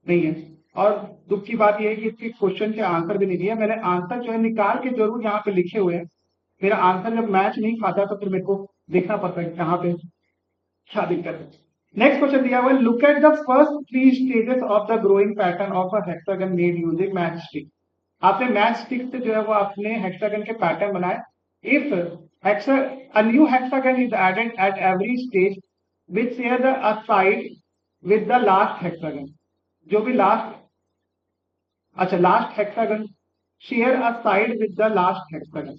नहीं है। और दुख की बात यह है कि इसके क्वेश्चन के आंसर भी नहीं दिया मैंने। आंसर जो है निकाल के जरूर यहाँ पे लिखे हुए हैं। मेरा आंसर जब मैच नहीं खाता तो फिर मेरे को देखना पड़ता है कहाँ पे क्या दिक्कत है। नेक्स्ट क्वेश्चन दिया हुआ है, look at the first 3 stages of the growing pattern of a hexagon made using match stick. आपने मैच स्टिक से जो है वो आपने हेक्सागन के पैटर्न बनाए। If hexa a new hexagon is added at every stage which share the a side with the last hexagon, जो भी लास्ट, अच्छा last hexagon share a side with the last hexagon,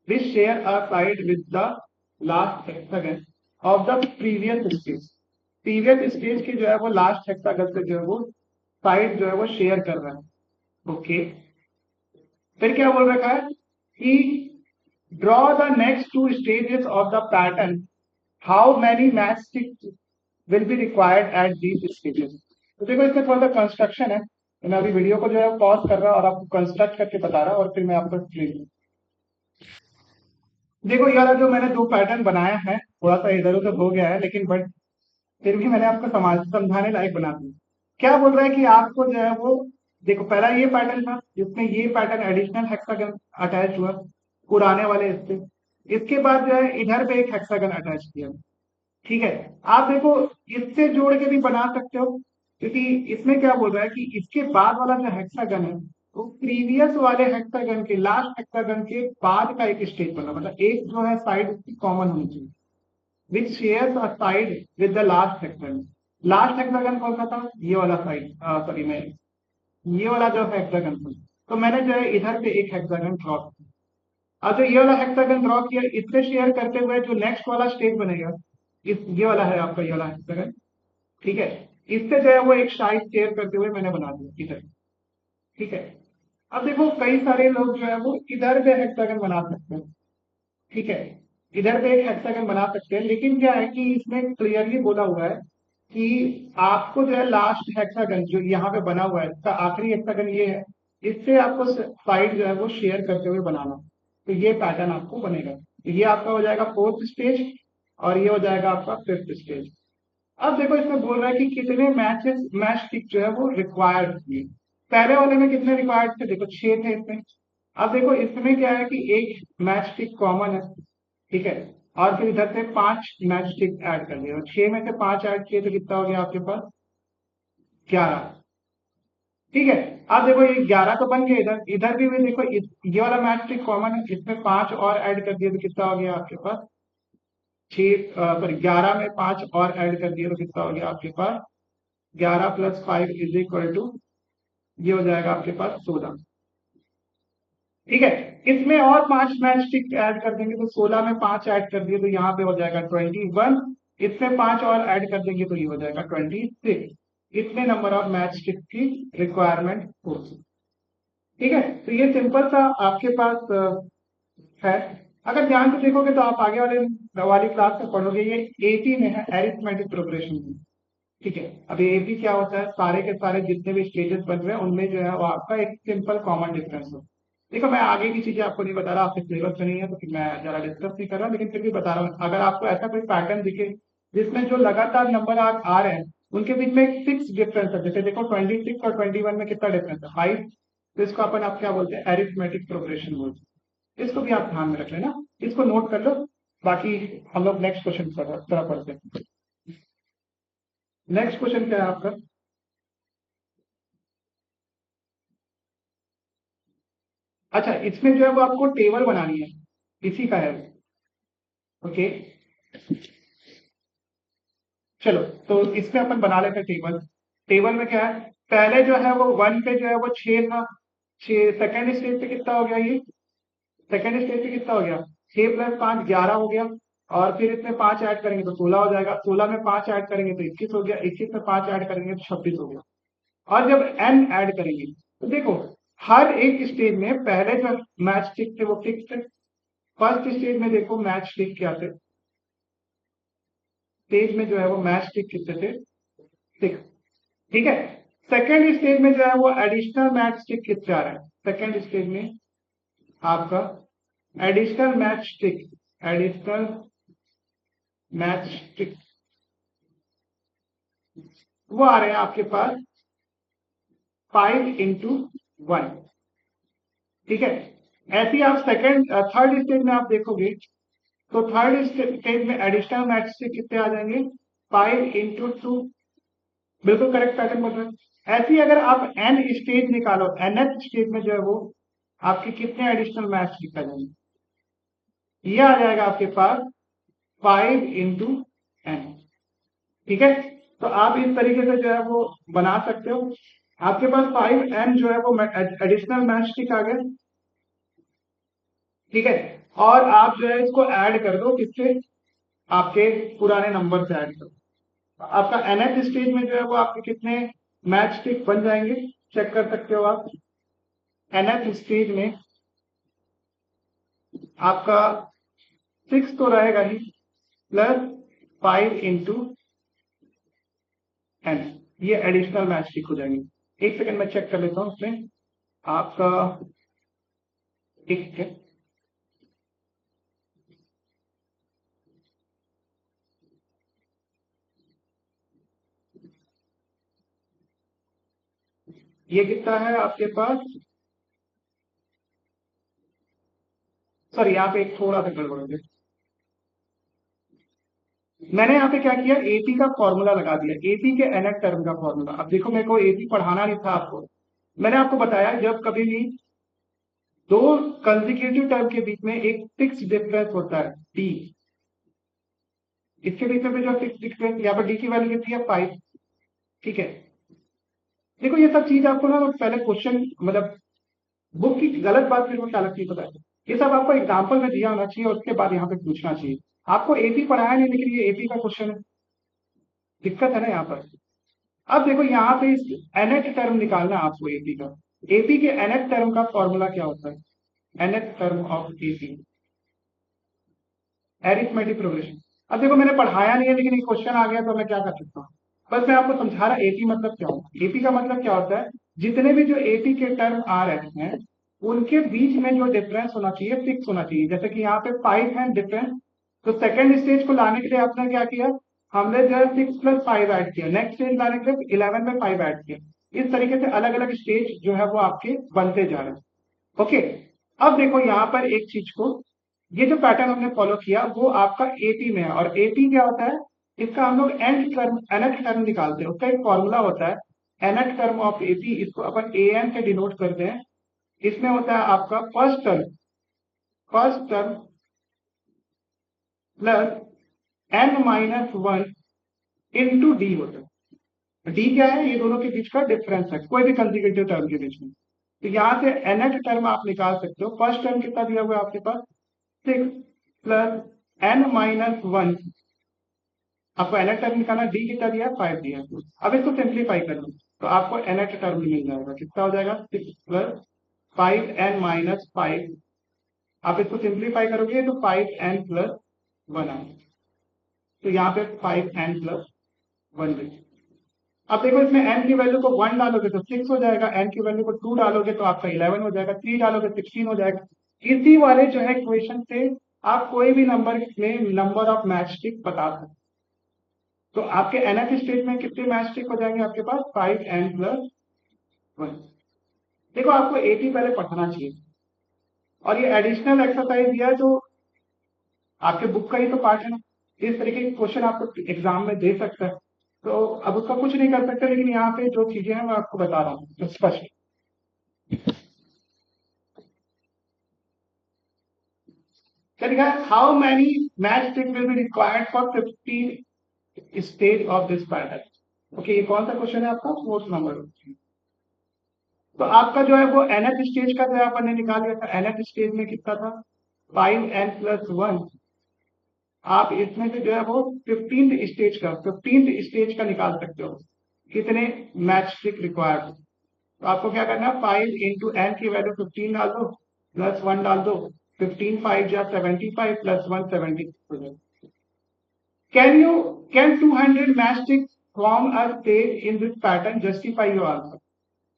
which share a side with the last hexagon of the previous stage. Previous stage की जो है वो last hexagon से जो है वो साइड जो है वो शेयर कर रहा है। ओके, फिर क्या बोल रखा है कि draw the next 2 stages of the pattern, how many match sticks will be required at these stages. तो देखो इसमें थोड़ा सा कंस्ट्रक्शन है, तो मैं अभी वीडियो को जो है पॉज कर रहा हूँ और आपको कंस्ट्रक्ट करके बता रहा हूँ और फिर मैं आपको एक्सप्लेन। देखो यार, जो मैंने 2 पैटर्न बनाया है थोड़ा सा इधर उधर हो गया है, लेकिन बट फिर भी मैंने आपको समझाने लायक बना दिया। क्या बोल रहा है कि आपको जो है वो, देखो पहला ये पैटर्न था जिसमें ये पैटर्न एडिशनल हेक्सागन अटैच हुआ पुराने वाले इससे। इसके बाद जो है इधर पे एक हेक्सागन अटैच किया। ठीक है, आप देखो इससे जोड़ के भी बना सकते हो, क्योंकि इसमें क्या बोल रहा है कि इसके बाद वाला जो हेक्सागन है वो प्रीवियस वाले हेक्सागन के लास्ट हेक्सागन के बाद का एक स्टेज बना, मतलब एक जो है साइड उसकी कॉमन होनी चाहिए, which shares a side with the last hexagon. Last hexagon कौन सा था, ये वाला साइड, सॉरी मैं ये वाला जो हेक्सागन था। तो मैंने जो है इधर पे एक हेक्सागन ड्रॉ किया। अब जो ये वाला हेक्सागन ड्रॉ किया इससे शेयर करते हुए जो नेक्स्ट वाला स्टेज बनेगा, इस ये वाला है आपका, ये वाला हेक्सागन। ठीक है, इससे जो है वो एक साइड शेयर करते हुए मैंने बना दिया इधर। ठीक है, अब देखो कई सारे लोग जो है वो इधर पे हेक्सागन बना सकते हैं। ठीक है, इधर पे एक हेक्सागन बना सकते हैं, लेकिन क्या है कि इसमें क्लियरली बोला हुआ है कि आपको जो है लास्ट हेक्सागन जो यहाँ पे बना हुआ है, इसका आखिरी हेक्सागन ये है, इससे आपको साइड जो है वो शेयर करते हुए बनाना। तो ये पैटर्न आपको बनेगा। तो ये आपका हो जाएगा 4th स्टेज और ये हो जाएगा आपका 5th स्टेज। अब देखो इसमें बोल रहा है कि कितने मैचेस मैच टिक जो है वो रिक्वायर्ड थे। पहले वाले में कितने रिक्वायर्ड थे, देखो 6 थे इसमें। अब देखो इसमें क्या है कि एक मैच टिक कॉमन है। ठीक है, और फिर इधर से 5 मैच टिक ऐड कर दिए, और 6 में से 5 ऐड किए तो कितना हो गया आपके पास, 11। ठीक है, अब देखो ये 11 तो बन गया। इधर इधर भी देखो ये वाला मैच टिक कॉमन है, इसमें 5 और ऐड कर दिए तो कितना हो गया आपके पास, 11 में 5 और ऐड कर दिए तो कितना हो गया आपके पास, 11 + 5 इज इक्वल टू, ये हो जाएगा आपके पास 16। ठीक है, इसमें और 5 मैच टिक ऐड कर देंगे तो 16 में 5 ऐड कर दिए तो यहाँ पे हो जाएगा 21। इसमें 5 और ऐड कर देंगे तो ये हो जाएगा 26। इतने नंबर ऑफ मैच टिक की रिक्वायरमेंट होगी। ठीक है, तो ये सिंपल सा आपके पास है। अगर ध्यान से देखोगे तो आप आगे वाली क्लास में पढ़ोगे, ये एपी में है, एरिथमेटिक प्रोग्रेशन में। ठीक है, अब एपी क्या होता है, सारे के सारे जितने भी स्टेजेस बन रहे हैं उनमें जो है वो आपका एक सिंपल कॉमन डिफरेंस हो। देखो मैं आगे की चीजें आपको नहीं बता रहा, आपके सिलेबस में नहीं है तो फिर मैं जरा डिस्कस नहीं कर रहा, लेकिन फिर भी बता रहा हूँ। अगर आपको ऐसा कोई पैटर्न दिखे जिसमें जो लगातार नंबर आ रहे हैं उनके बीच में एक फिक्स डिफरेंस है, जैसे देखो 26 और 21 में कितना डिफरेंस है, 5, तो इसको अपन आप क्या बोलते हैं, एरिथमेटिक प्रोग्रेशन बोलते हैं। इसको भी आप ध्यान में रख लेना, इसको नोट कर लो। बाकी हम लोग नेक्स्ट क्वेश्चन तरफ पढ़ते हैं। नेक्स्ट क्वेश्चन क्या है आपका, अच्छा इसमें जो है वो आपको टेबल बनानी है, इसी का है। ओके, चलो तो इसमें अपन बना लेते हैं टेबल। टेबल में क्या है, पहले जो है वो 1 पे जो है वो 6 था। 6 सेकेंड स्टेज पे कितना हो गया, ये सेकेंड स्टेज पे कितना हो गया, 6 + 5 11 हो गया। और फिर इसमें 5 ऐड करेंगे तो 16 हो जाएगा, 16 में 5 ऐड करेंगे तो 21 हो गया, 21 में 5 ऐड करेंगे तो 26 हो गया। और जब n ऐड करेंगे तो देखो हर एक स्टेज में पहले जो मैच स्टिक थे वो फिक्स थे। फर्स्ट स्टेज में देखो मैच स्टिक क्या थे, स्टेज में जो है वो मैच स्टिक कितने थे, 6। ठीक है। सेकेंड स्टेज में जो है वो एडिशनल मैच स्टिक कितने आ रहे हैं, सेकेंड स्टेज में आपका additional match stick, additional match stick वो आ रहे हैं आपके पास 5 into 1। ठीक है। ऐसे ही आप सेकेंड थर्ड स्टेज में आप देखोगे तो थर्ड स्टेज में एडिशनल मैच स्टिक कितने आ जाएंगे, 5 into 2। बिल्कुल करेक्ट पैटर्न बन रहा है। ऐसे ही अगर आप एन स्टेज निकालो, nth स्टेज में जो है वो आपके कितने एडिशनल मैच स्टिक आ जाएंगे, ये आ जाएगा आपके पास 5 into n। ठीक है। तो आप इस तरीके से जो है वो बना सकते हो। आपके पास 5n जो है वो एडिशनल मैच स्टिक आ गया। ठीक है। और आप जो है इसको ऐड कर दो किससे, आपके पुराने नंबर से ऐड करो। आपका nth स्टेज में जो है वो आपके कितने मैच स्टिक बन जाएंगे, चेक कर सकते हो आप। nth स्टेज में आपका 6 तो रहेगा ही, प्लस 5 into n, ये एडिशनल मैच स्टिक हो जाएंगे। एक सेकंड में चेक कर लेता हूँ उसमें आपका, ठीक है। ये कितना है आपके पास, सॉरी यहाँ पे एक थोड़ा सा गड़बड़ हो गया। मैंने यहाँ पे क्या किया, एपी का फॉर्मूला लगा दिया, एपी के nth टर्म का फॉर्मूला। अब देखो मेरे को एपी पढ़ाना नहीं था आपको, मैंने आपको बताया जब कभी भी दो कंसेक्यूटिव टर्म के बीच में एक फिक्स डिफरेंस होता है डी, इसके बीच में जो फिक्स डिफरेंस, यहाँ पर डी की वैल्यू कितनी है 5। ठीक है। देखो ये सब चीज आपको ना पहले क्वेश्चन मतलब बुक की गलत बात फिर वो क्या लगती है पता है, ये सब आपको एग्जाम्पल में दिया होना चाहिए और उसके बाद यहाँ पे पूछना चाहिए। आपको एपी पढ़ाया नहीं लेकिन ये एपी का क्वेश्चन है, दिक्कत है ना यहाँ पर। अब देखो यहाँ पे इस nth टर्म निकालना है आपको एपी का, एपी के nth टर्म का फॉर्मूला क्या होता है, nth term of AP, arithmetic progression. अब देखो मैंने पढ़ाया नहीं है लेकिन एक क्वेश्चन आ गया तो मैं क्या कर सकता हूँ, बस मैं आपको समझा रहा एपी मतलब क्या होता है। एपी का मतलब क्या होता है, जितने भी जो एपी के टर्म आ रहे हैं उनके बीच में जो डिफरेंस होना चाहिए फिक्स होना चाहिए। जैसे कि यहाँ पे 5 है डिफरेंस, तो सेकंड स्टेज को लाने के लिए आपने क्या किया, हमने जो है 6 + 5 ऐड किया, नेक्स्ट स्टेज लाने के लिए 11 में 5 ऐड किया। इस तरीके से अलग अलग स्टेज जो है वो आपके बनते जा रहे हैं। ओके। अब देखो यहाँ पर एक चीज को, ये जो पैटर्न हमने फॉलो किया वो आपका एपी में है, और एपी क्या होता है, इसका हम लोग nth टर्म निकालते हैं, उसका एक फॉर्मूला होता है nth टर्म ऑफ एपी, इसको अपन an से डिनोट करते हैं। इसमें होता है आपका first term plus n-1 into D होता है। डी क्या है, ये दोनों के बीच का डिफरेंस है कोई भी कंसेक्यूटिव टर्म के बीच में। तो यहाँ से nth टर्म आप निकाल सकते हो। फर्स्ट टर्म कितना दिया हुआ है आपके पास, 6 प्लस n-1, आपको nth टर्म निकालना, डी कितना दिया है 5 दिया है। अब इसको सिंप्लीफाई कर लो तो आपको nth टर्म मिल जाएगा, कितना हो जाएगा 6 प्लस 5n-5। आप इसको सिंप्लीफाई करोगे तो 5n+1 आएगा, तो यहाँ पे 5n+1 बचे। अब देखो इसमें n की वैल्यू को 1 डालोगे तो 6 हो जाएगा, n की वैल्यू को 2 डालोगे तो आपका 11 हो जाएगा, 3 डालोगे 16 हो जाएगा। इसी वाले जो है इक्वेशन से आप कोई भी नंबर में नंबर ऑफ मैच स्टिक बता सकते। तो आपके nth स्टेज में कितने मैच स्टिक हो जाएंगे आपके पास, 5n+1। देखो आपको एपी पहले पढ़ना चाहिए, और ये एडिशनल एक्सरसाइज दिया है जो आपके बुक का ही तो पार्ट है ना, इस तरीके के क्वेश्चन आपको एग्जाम में दे सकता है। तो अब उसका कुछ नहीं कर सकते, लेकिन यहाँ पे जो चीजें हैं मैं आपको बता रहा हूँ तो स्पष्ट। चलिए, how many match stick will be required for 50 stage of this pattern. Okay, ये कौन सा क्वेश्चन है आपका, 4th नंबर। तो आपका जो है वो nth स्टेज का जो है अपन ने निकाल लिया था, nth स्टेज में कितना था 5n+1 आप इसमें से जो है वो 15th स्टेज का निकाल सकते हो, कितने मैच स्टिक रिक्वायर्ड। तो आपको क्या करना है, 5 × n की वैल्यू 15 डाल दो, +1 डाल दो, 15 5 जा 75 +1 76। Can 200 matchsticks form a stage in this pattern? Justify your answer.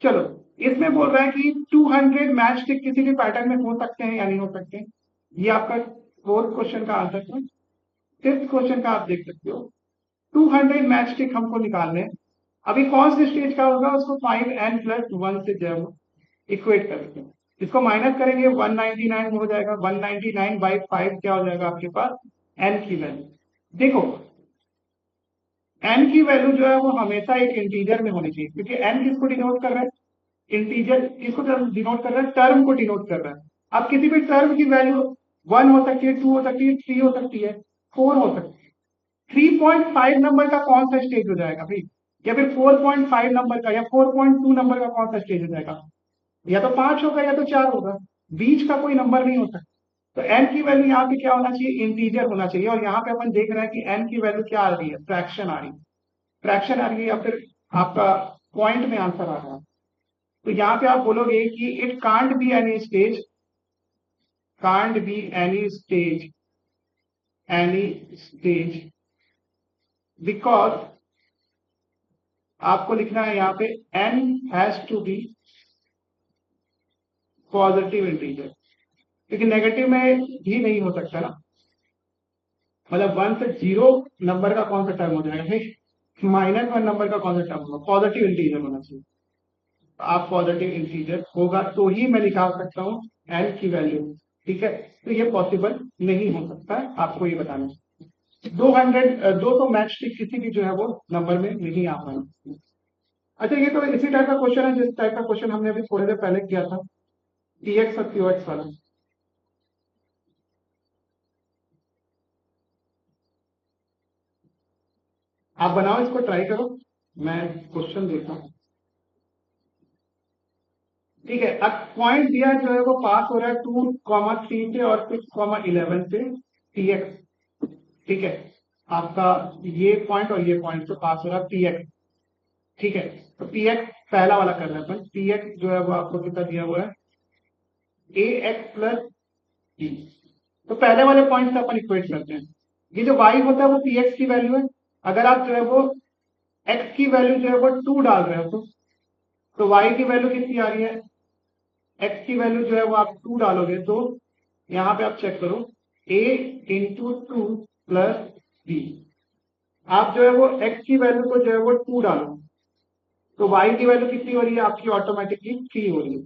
चलो, इसमें बोल रहा है कि 200 मैच स्टिक किसी भी पैटर्न में हो सकते हैं या नहीं हो सकते। ये आपका 4th क्वेश्चन का आंसर था। 5th क्वेश्चन का आप देख सकते हो, 200 मैच स्टिक हमको निकालने हैं। अभी कौन से स्टेज का होगा, उसको 5n + 1 से जो है वो इक्वेट करते हैं। इसको माइनस करेंगे 199 हो जाएगा, 199/5 क्या हो जाएगा आपके पास, n की वैल्यू। देखो n की वैल्यू जो है वो हमेशा एक इंटीजर में होनी चाहिए, क्योंकि n किसको डिनोट कर रहा है, इंटीजर किसको डिनोट कर रहा है, टर्म को डिनोट कर रहा है। अब किसी भी टर्म की वैल्यू 1 हो सकती है, 2 हो सकती है, 3 हो सकती है, 4 हो सकती है। 3.5 नंबर का कौन सा स्टेज हो जाएगा भाई, या फिर 4.5 नंबर का या 4.2 नंबर का कौन सा स्टेज हो जाएगा, या तो 5 होगा या तो 4 होगा, बीच का कोई नंबर नहीं होता। तो n की वैल्यू यहाँ पे क्या होना चाहिए, इंटीजर होना चाहिए। और यहाँ पे अपन देख रहे हैं कि n की वैल्यू क्या आ रही है, फ्रैक्शन आ रही है, फ्रैक्शन आ रही है, या फिर आपका पॉइंट में आंसर आ रहा है। तो यहाँ पे आप बोलोगे कि it can't be any stage, can't be any stage because आपको लिखना है यहाँ पे n has to be positive integer, क्योंकि नेगेटिव में भी नहीं हो सकता ना। मतलब 1 से 0 नंबर का कौन सा टर्म हो जाएगा, -1 नंबर का कौन सा टर्म होगा, पॉजिटिव इंटीजर होना चाहिए। आप पॉजिटिव इंटीजर होगा तो ही मैं निकाल सकता हूँ n की वैल्यू, ठीक है। तो ये पॉसिबल नहीं हो सकता है, आपको ये बताना है। 200 मैच स्टिक किसी भी जो है वो नंबर में नहीं आ पाए। अच्छा, ये तो इसी टाइप का क्वेश्चन है जिस टाइप का क्वेश्चन हमने अभी थोड़ी देर पहले किया था, px और qx वाला। आप बनाओ, इसको ट्राई करो, मैं क्वेश्चन देता हूँ। ठीक है, अब पॉइंट दिया जो है वो पास हो रहा है 2,3 से और 6,11 से px, ठीक है। आपका ये पॉइंट और ये पॉइंट से पास हो रहा है px, ठीक है। तो px पहला वाला कर रहे हैं अपन, px जो है वो आपको कितना दिया हुआ है, ax + b। तो पहले वाले पॉइंट से अपन इक्वेट करते हैं। ये जो y होता है वो px की वैल्यू है। अगर आप जो है वो x की वैल्यू जो है वो 2 डाल रहे हो तो y की वैल्यू कितनी आ रही है, x की वैल्यू जो है वो आप 2 डालोगे तो यहाँ पे आप चेक करो, a × 2 + b। आप जो है वो x की वैल्यू को जो है वो 2 डालो तो y की वैल्यू कितनी हो रही है आपकी, ऑटोमेटिकली 3 हो रही है।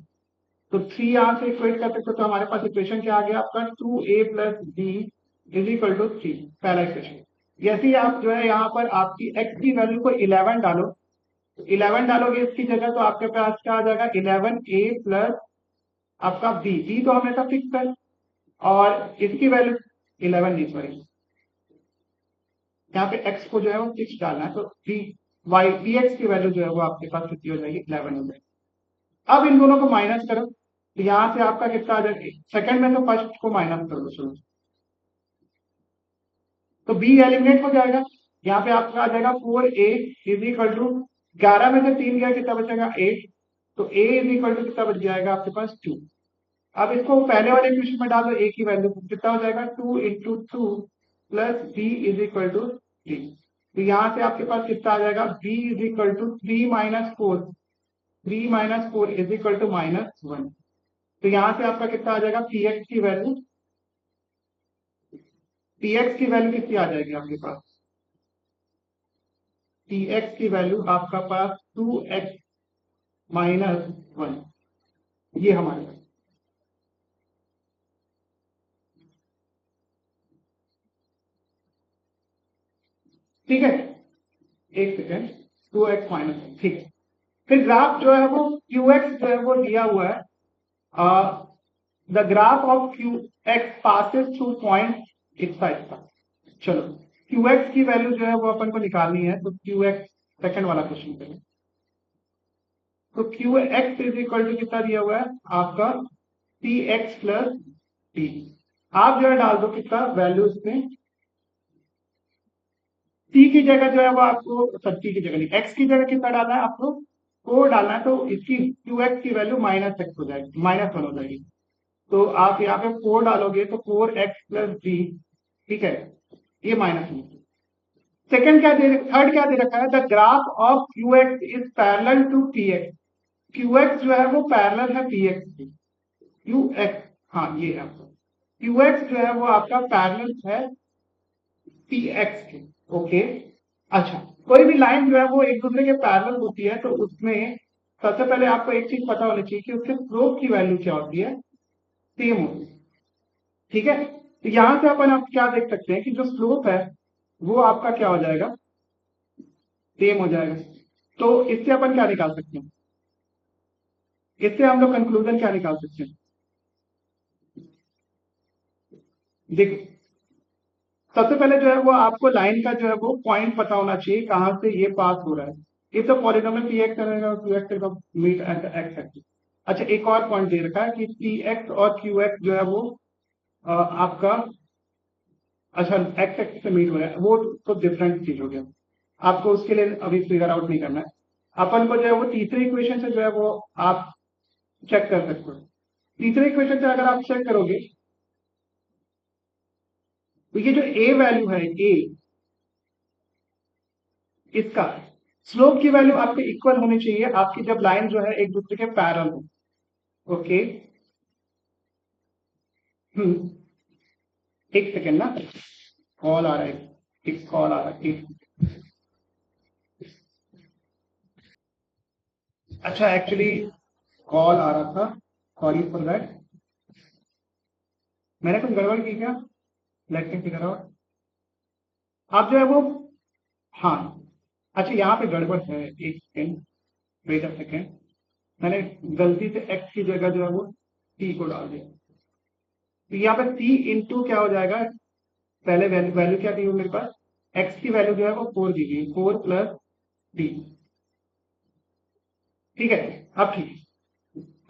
तो 3 यहां से इक्वेट कर सकते हो, तो हमारे पास इक्वेशन क्या आ गया आपका, 2a + b = 3, पहला इक्वेशन। जैसे ही आप जो है यहाँ पर आपकी x की वैल्यू को 11 डालो, तो 11 डालोगे इसकी जगह तो आपके पास क्या आ जाएगा, 11a + आपका b तो हमेशा फिक्स है, और इसकी वैल्यू 11 नहीं, सॉरी, यहाँ पे x को जो है वो 6 डालना है, तो bx की वैल्यू जो है वो आपके पास कितनी हो जाएगी, 11 हो जाएगी। अब इन दोनों को माइनस करो, तो यहां से आपका कितना आ जाएगा, सेकंड में तो फर्स्ट को माइनस कर दो, चलो। तो b एलिमिनेट हो जाएगा, यहाँ पे आपका आ जाएगा 4a = 11 में से 3 गया, कितना बचेगा, 8। तो a = कितना बच जाएगा आपके पास, 2। अब इसको पहले वाले इक्वेशन में डाल दो, a की वैल्यू कितना हो जाएगा, 2 × 2 + b = 3। तो यहाँ से आपके पास कितना आ जाएगा, b = 3 - 4, 3 - 4 = -1। तो यहाँ से आपका कितना आ जाएगा, px की वैल्यू, px की वैल्यू कितनी आ जाएगी आपके पास, px की वैल्यू आपका पास 2x - 1, ये हमारे पास। ठीक है, एक सेकेंड, 2x - 1, ठीक है। फिर ग्राफ जो है वो qx जो है वो दिया हुआ है, the graph of qx passes through point इतना। चलो, qx की वैल्यू जो है वो अपन को निकालनी है, तो qx सेकंड वाला क्वेश्चन पे। तो qx = कितना दिया हुआ है आपका, px + d। आप जो है डाल दो कितना वैल्यू इसमें, टी की जगह जो है वो आपको, सब टी की जगह नहीं, एक्स की जगह कितना डालना है आपको, 4 डालना है, तो इसकी क्यू एक्स की वैल्यू माइनस एक्स हो जाएगी, -1 हो जाएगी। तो आप यहाँ पे 4 डालोगे तो 4x प्लस बी, ठीक है, ये माइनस में। सेकंड क्या दे, थर्ड क्या दे रखा है, the graph of Q x is parallel to P X. Q X जो है वो पैरेलल है पी एक्स की। क्यू एक्स, हाँ ये है आपका क्यू एक्स जो है वो आपका पैरेलल है पी एक्स के। ओके, अच्छा, कोई भी लाइन जो है वो एक दूसरे के पैरेलल होती है तो उसमें सबसे पहले आपको एक चीज पता होनी चाहिए कि उसके स्लोप की वैल्यू क्या होती है, सेम होती है। ठीक है, तो यहां से अपन आप क्या देख सकते हैं कि जो स्लोप है वो आपका क्या हो जाएगा, सेम हो जाएगा। तो इससे अपन क्या निकाल सकते हैं, इससे हम लोग कंक्लूजन क्या निकाल सकते हैं, देखो, सबसे पहले जो है वो आपको लाइन का जो है वो पॉइंट पता होना चाहिए कहां से ये पास हो रहा है। ये तो पॉलिनोमियल पी एक्स रहेगा, क्यू एक्स का मीट एट एक्स एक्सिस। अच्छा, एक और पॉइंट दे रखा है कि पी एक्स और क्यू एक्स जो है वो आपका, अच्छा, एक्स एक्सिस से मीट हो रहा है, वो तो डिफरेंट चीज हो गया, आपको उसके लिए अभी फिगर आउट नहीं करना है। अपन को जो है वो तीसरे इक्वेशन से जो है वो आप चेक कर सकते हो। तीसरे इक्वेशन से अगर आप चेक करोगे तो ये जो ए वैल्यू है, ए, इसका स्लोप की वैल्यू आपके इक्वल होनी चाहिए आपकी जब लाइन जो है एक दूसरे के पैरेलल हो। ओके, हम्म, एक सेकेंड ना, कॉल आ रहा है, एक कॉल आ रहा है, अच्छा, एक्चुअली कॉल आ रहा था, सॉरी फॉर दैट। मैंने कुछ गड़बड़ की क्या, लेट मी फिगर आउट। आप जो है वो, हाँ, अच्छा यहाँ पे गड़बड़ है, एक सेकेंड, वेट अ सेकेंड, मैंने गलती से एक्स की जगह जो है वो टी को डाल दिया। तो यहाँ पे टी इंटू क्या हो जाएगा, पहले वैल्यू वैल्यू क्या दी हुई मेरे पास, एक्स की वैल्यू जो है वो 4 दी गई, 4 प्लस डी, ठीक है। अब ठीक है,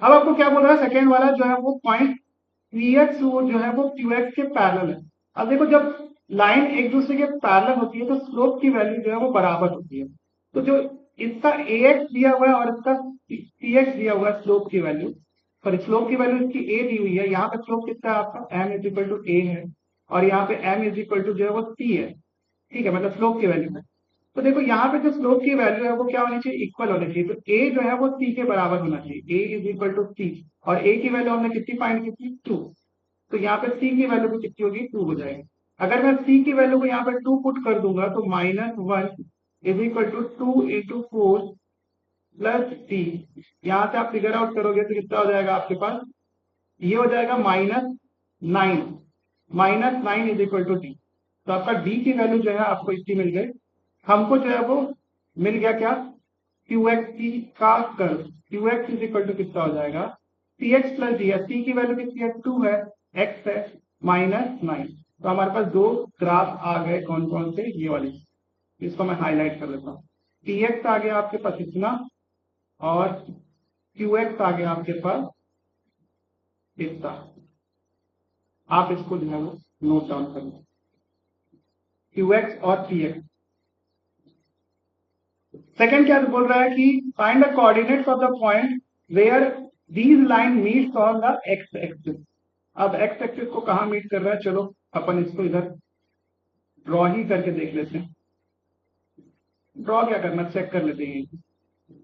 अब आपको क्या बोल रहा है, सेकेंड वाला जो है वो पॉइंट पी एक्स वो जो है वो क्यू एक्स के पैरेलल है। अब देखो, जब लाइन एक दूसरे के पैरेलल होती है तो स्लोप की वैल्यू जो है वो बराबर होती है। तो जो इसका ए एक्स दिया हुआ है और इसका पी एक्स दिया हुआ है, स्लोप की वैल्यू, सॉरी स्लोप की वैल्यू इसकी ए दी हुई है, यहाँ पे स्लोप कितना है आपका, एम इज इक्वल टू ए है, और यहाँ पे एम इज इक्वल टू जो है वो सी है, ठीक है, मतलब स्लोप की वैल्यू है। तो देखो यहाँ पे जो स्लोप की वैल्यू है वो क्या होनी चाहिए, इक्वल होनी चाहिए, तो ए जो है वो सी के बराबर होना चाहिए, ए इज इक्वल टू सी, और ए की वैल्यू हमने कितनी फाइंड की थी, 2। तो यहाँ पे सी की वैल्यू भी कितनी होगी, 2 हो जाएगी। अगर मैं सी की वैल्यू को यहाँ पे 2 पुट कर दूंगा तो -1 is equal to 2 into 4 plus T, यहाँ से आप फिगर आउट करोगे तो कितना हो जाएगा आपके पास, ये हो जाएगा -9, -9 इज इक्वल टू टी। तो आपका डी की वैल्यू जो है आपको इतनी मिल गई। हमको जो है वो मिल गया क्या, क्यू एक्स की का curve, Q x is equal to कितना हो जाएगा, सी एक्स प्लस डी है, सी की वैल्यू कितनी है, 2 है, एक्स है -9। तो हमारे पास दो ग्राफ आ गए, कौन कौन से, ये वाले, इसको मैं हाईलाइट कर लेता हूँ। टी एक्स आ गया आपके पास इतना, और क्यू एक्स आ गया आपके पास इतना। आप इसको जो है वो नोट डाउन कर लो, क्यू एक्स और पी एक्स। सेकंड क्या बोल रहा है कि find the coordinates of the point where these line meets on the X axis. अब एक्स एक्सिस को कहा मीट कर रहा है, चलो अपन इसको इधर ड्रॉ ही करके देख लेते हैं। ड्रॉ क्या करना, चेक कर लेते हैं।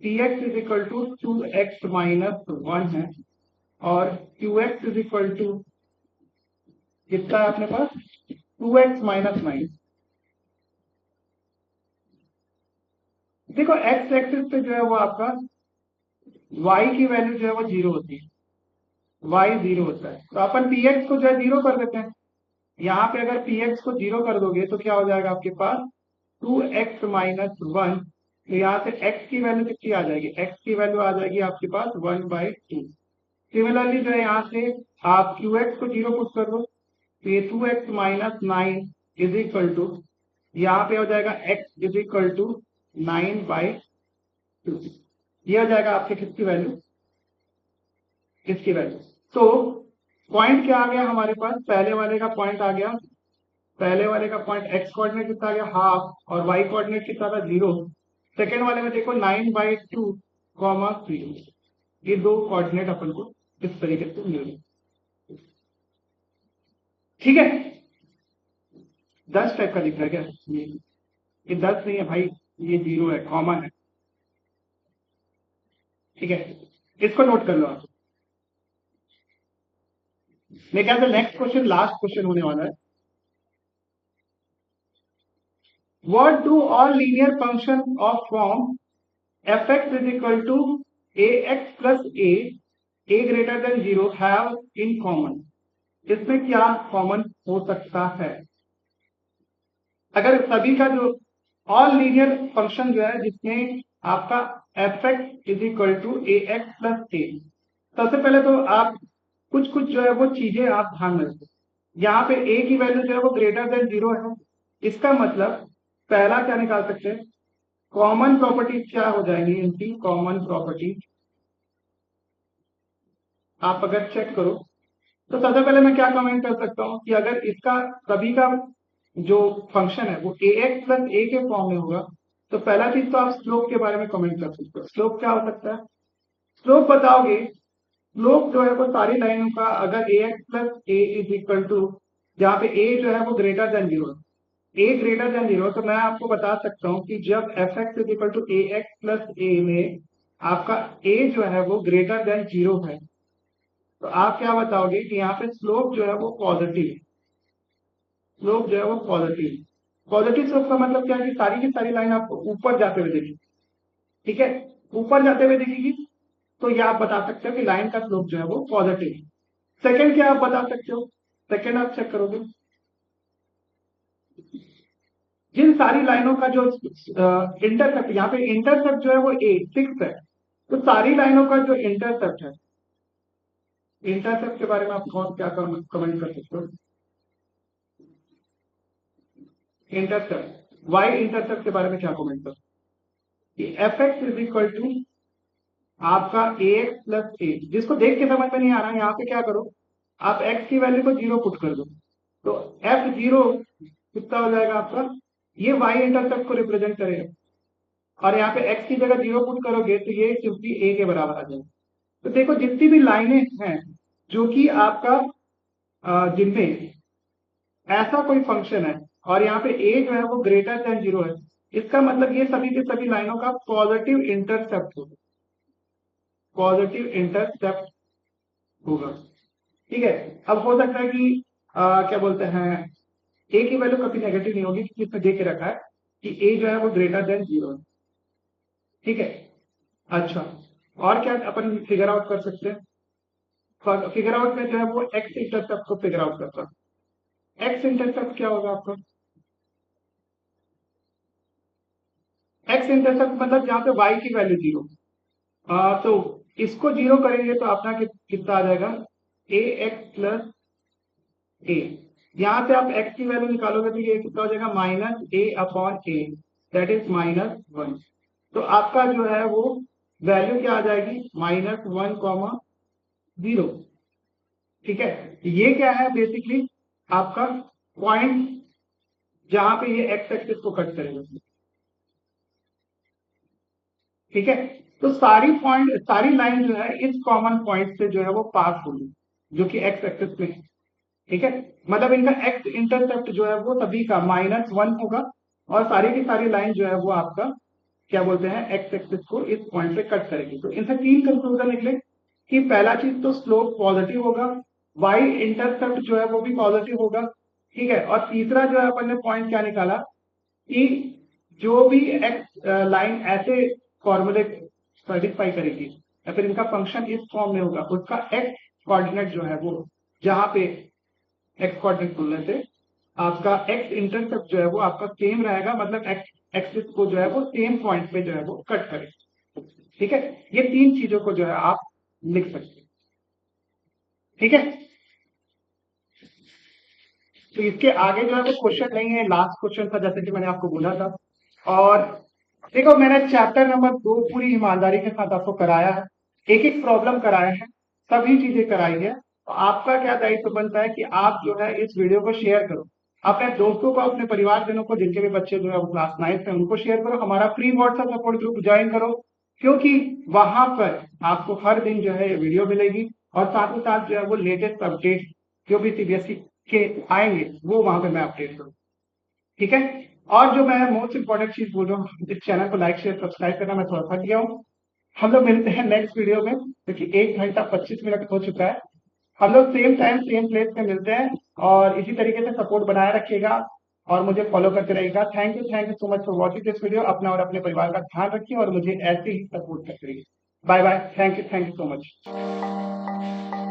T X is equal to 2x-1 है, और Q x is equal to कितना है अपने पास, 2x-9। देखो एक्स एक्सिस पे जो है वो आपका y की वैल्यू जो है वो 0 होती है, y 0 होता है, तो अपन पी एक्स को जो है 0 कर देते हैं। यहाँ पे अगर पी एक्स को 0 कर दोगे तो क्या हो जाएगा आपके पास, 2x-1। तो यहाँ से x की वैल्यू कितनी आ जाएगी, x की वैल्यू आ जाएगी आपके पास 1/2। सिमिलरली जो है यहाँ से आप क्यू एक्स को 0 पुट कर दो, तो ये 2x-9 इज इक्वल टू, यहाँ पे हो जाएगा x इज इक्वल टू 9/2। ये हो जाएगा आपके किसकी वैल्यू, इसकी वैल्यू। तो पॉइंट क्या आ गया हमारे पास, पहले वाले का पॉइंट आ गया पहले वाले का पॉइंट एक्स कोऑर्डिनेट कितना आ गया हाफ, और वाई कोऑर्डिनेट कितना था 0। सेकेंड वाले में देखो 9/2 कॉमा 3, ये दो कोऑर्डिनेट अपन को इस तरीके से मिल गए। ठीक है, 10 टाइप का दिख रहा है क्या? ये 10 नहीं है भाई, ये 0 है, कॉमन है। ठीक है, इसको नोट कर लो आप। मेरे ख्याल से नेक्स्ट क्वेश्चन लास्ट क्वेश्चन होने वाला है। What do all linear functions of form fx is equal to ax plus a greater than 0 have in common? इसमें क्या कॉमन हो सकता है? अगर सभी का जो ऑल लीनियर फंक्शन जो है जिसमें आपका fx is equal to ax plus a, सबसे पहले तो आप कुछ कुछ जो है वो चीजें आप ध्यान में रखो। यहाँ पे a की वैल्यू जो है वो ग्रेटर देन 0 है, इसका मतलब पहला क्या निकाल सकते हैं, कॉमन प्रॉपर्टीज क्या हो जाएंगी इनकी कॉमन प्रॉपर्टीज। आप अगर चेक करो तो सबसे पहले मैं क्या कमेंट कर सकता हूं कि अगर इसका सभी का जो फंक्शन है वो ए एक्स प्लस ए के फॉर्म में होगा, तो पहला चीज तो आप स्लोप के बारे में कमेंट कर सकते हो। स्लोप क्या हो सकता है? स्लोप बताओगे, स्लोप जो है वो सारी लाइनों का अगर a x plus a is equal to, जहाँ पे ए जो है वो greater than 0, a greater than 0, तो मैं आपको बता सकता हूँ कि जब f x is equal to a x plus a में आपका ए जो है वो ग्रेटर देन 0 है, तो आप क्या बताओगे कि यहाँ पे स्लोप जो है वो पॉजिटिव है। स्लोप जो है वो पॉजिटिव, पॉजिटिव स्लोप का मतलब क्या है कि सारी की सारी लाइन आपको ऊपर जाते हुए दिखेगी। ठीक है, ऊपर जाते हुए दिखेगी, तो ये आप बता सकते हो कि लाइन का स्लोप जो है वो पॉजिटिव है। सेकंड क्या आप बता सकते हो, सेकंड आप चेक करोगे जिन सारी लाइनों का जो इंटरसेप्ट, यहाँ पे इंटरसेप्ट जो है वो ए फिक्स है, तो सारी लाइनों का जो इंटरसेप्ट है, इंटरसेप्ट के बारे में आप कौन क्या कमेंट कर सकते हो? इंटरसेप्ट, वाई इंटरसेप्ट के बारे में क्या कमेंट कर, कि F x is equal to आपका ए एक्स प्लस ए, जिसको देख के समझ में नहीं आ रहा है यहाँ पे क्या करो, आप एक्स की वैल्यू को 0 पुट कर दो, तो एफ 0 कितना हो जाएगा आपका, ये वाई इंटरसेप्ट को रिप्रेजेंट करेगा, और यहाँ पे एक्स की जगह 0 पुट करोगे तो ये सिंपली ए के बराबर आ जाएगा। तो देखो जितनी भी लाइनें हैं जो कि आपका जिनमें ऐसा कोई फंक्शन है और यहाँ पे ए जो है वो ग्रेटर देन 0 है, इसका मतलब ये सभी की सभी लाइनों का पॉजिटिव इंटरसेप्ट होगा, पॉजिटिव इंटरसेप्ट होगा। ठीक है, अब हो सकता है कि क्या बोलते हैं ए की वैल्यू कभी नेगेटिव नहीं होगी क्योंकि इसमें दे के रखा है कि ए जो है वो ग्रेटर देन 0 है। ठीक है, अच्छा, और क्या अपन फिगर आउट कर सकते हैं? फिगर आउट में जो है वो एक्स इंटरसेप्ट को फिगर आउट करता है। एक्स इंटरसेप्ट क्या होगा आपका? एक्स इंटरसेप्ट मतलब जहाँ पे वाई की वैल्यू 0, तो इसको 0 करेंगे तो अपना कितना आ जाएगा, ए एक्स प्लस ए, यहाँ से आप एक्स की वैल्यू निकालोगे तो ये कितना हो जाएगा, minus A upon A, that is -1। तो आपका जो है वो वैल्यू क्या आ जाएगी, -1, 0। ठीक है, ये क्या है बेसिकली आपका पॉइंट जहां पे ये एक्स एक्सिस को कट करेगा। ठीक है, तो सारी लाइन जो है इस कॉमन पॉइंट से जो है वो पास होगी जो कि एक्स एक्सिस में है। ठीक है, मतलब इनका एक्स इंटरसेप्ट जो है वो सभी का -1 होगा, और सारी की सारी लाइन जो है वो आपका क्या बोलते हैं एक्स एक्सिस को इस पॉइंट पे कट करेगी। तो इनसे 3 कंक्लूजन निकले कि पहला चीज तो स्लोप पॉजिटिव होगा, वाई इंटरसेप्ट जो है वो भी पॉजिटिव होगा। ठीक है, और तीसरा जो है अपन ने पॉइंट क्या निकाला कि जो भी एक्स लाइन ऐसे फॉर्मूले सेटिस्फाई करेगी या फिर इनका फंक्शन इस फॉर्म में होगा, उसका एक्स कोऑर्डिनेट जो है वो, जहां पे एक्स कोऑर्डिनेट बोलने से आपका एक्स इंटरसेप्ट जो है वो आपका सेम रहेगा, मतलब एक्स एक्सिस को जो है वो सेम पॉइंट पे जो है वो कट करेगा। ठीक है, ये 3 चीजों को जो है आप लिख सकते हैं। ठीक है, तो इसके आगे जो है वो क्वेश्चन नहीं है, लास्ट क्वेश्चन था जैसे कि मैंने आपको बोला था। और देखो मैंने चैप्टर नंबर 2 पूरी ईमानदारी के साथ आपको कराया है, एक एक प्रॉब्लम कराया है, सभी चीजें कराई है। तो आपका क्या दायित्व बनता है कि आप जो है इस वीडियो को शेयर करो, अपने दोस्तों को, अपने परिवारजनों को, जिनके भी बच्चे जो है वो क्लास 9th में, उनको शेयर करो। हमारा free WhatsApp support group join करो, क्योंकि वहां पर आपको हर दिन जो है वीडियो मिलेगी और साथ ही साथ जो है वो लेटेस्ट अपडेट जो भी सीबीएसई के आएंगे वो वहां पे मैं अपडेट करूँ। ठीक है। और जो मैं मोस्ट इंपॉर्टेंट चीज बोल रहा हूँ, इस चैनल को लाइक शेयर सब्सक्राइब करना मैं थोड़ा थक गया हूँ। हम लोग मिलते हैं नेक्स्ट वीडियो में, क्योंकि 1 घंटा 25 मिनट हो चुका है। हम लोग सेम टाइम सेम प्लेस पे मिलते हैं, और इसी तरीके से सपोर्ट बनाए रखिएगा और मुझे फॉलो करते रहिएगा। Thank you so much for watching this video. अपना और अपने परिवार का ध्यान रखिए और मुझे ऐसे ही सपोर्ट करते रहिए। Bye bye. Thank you so much.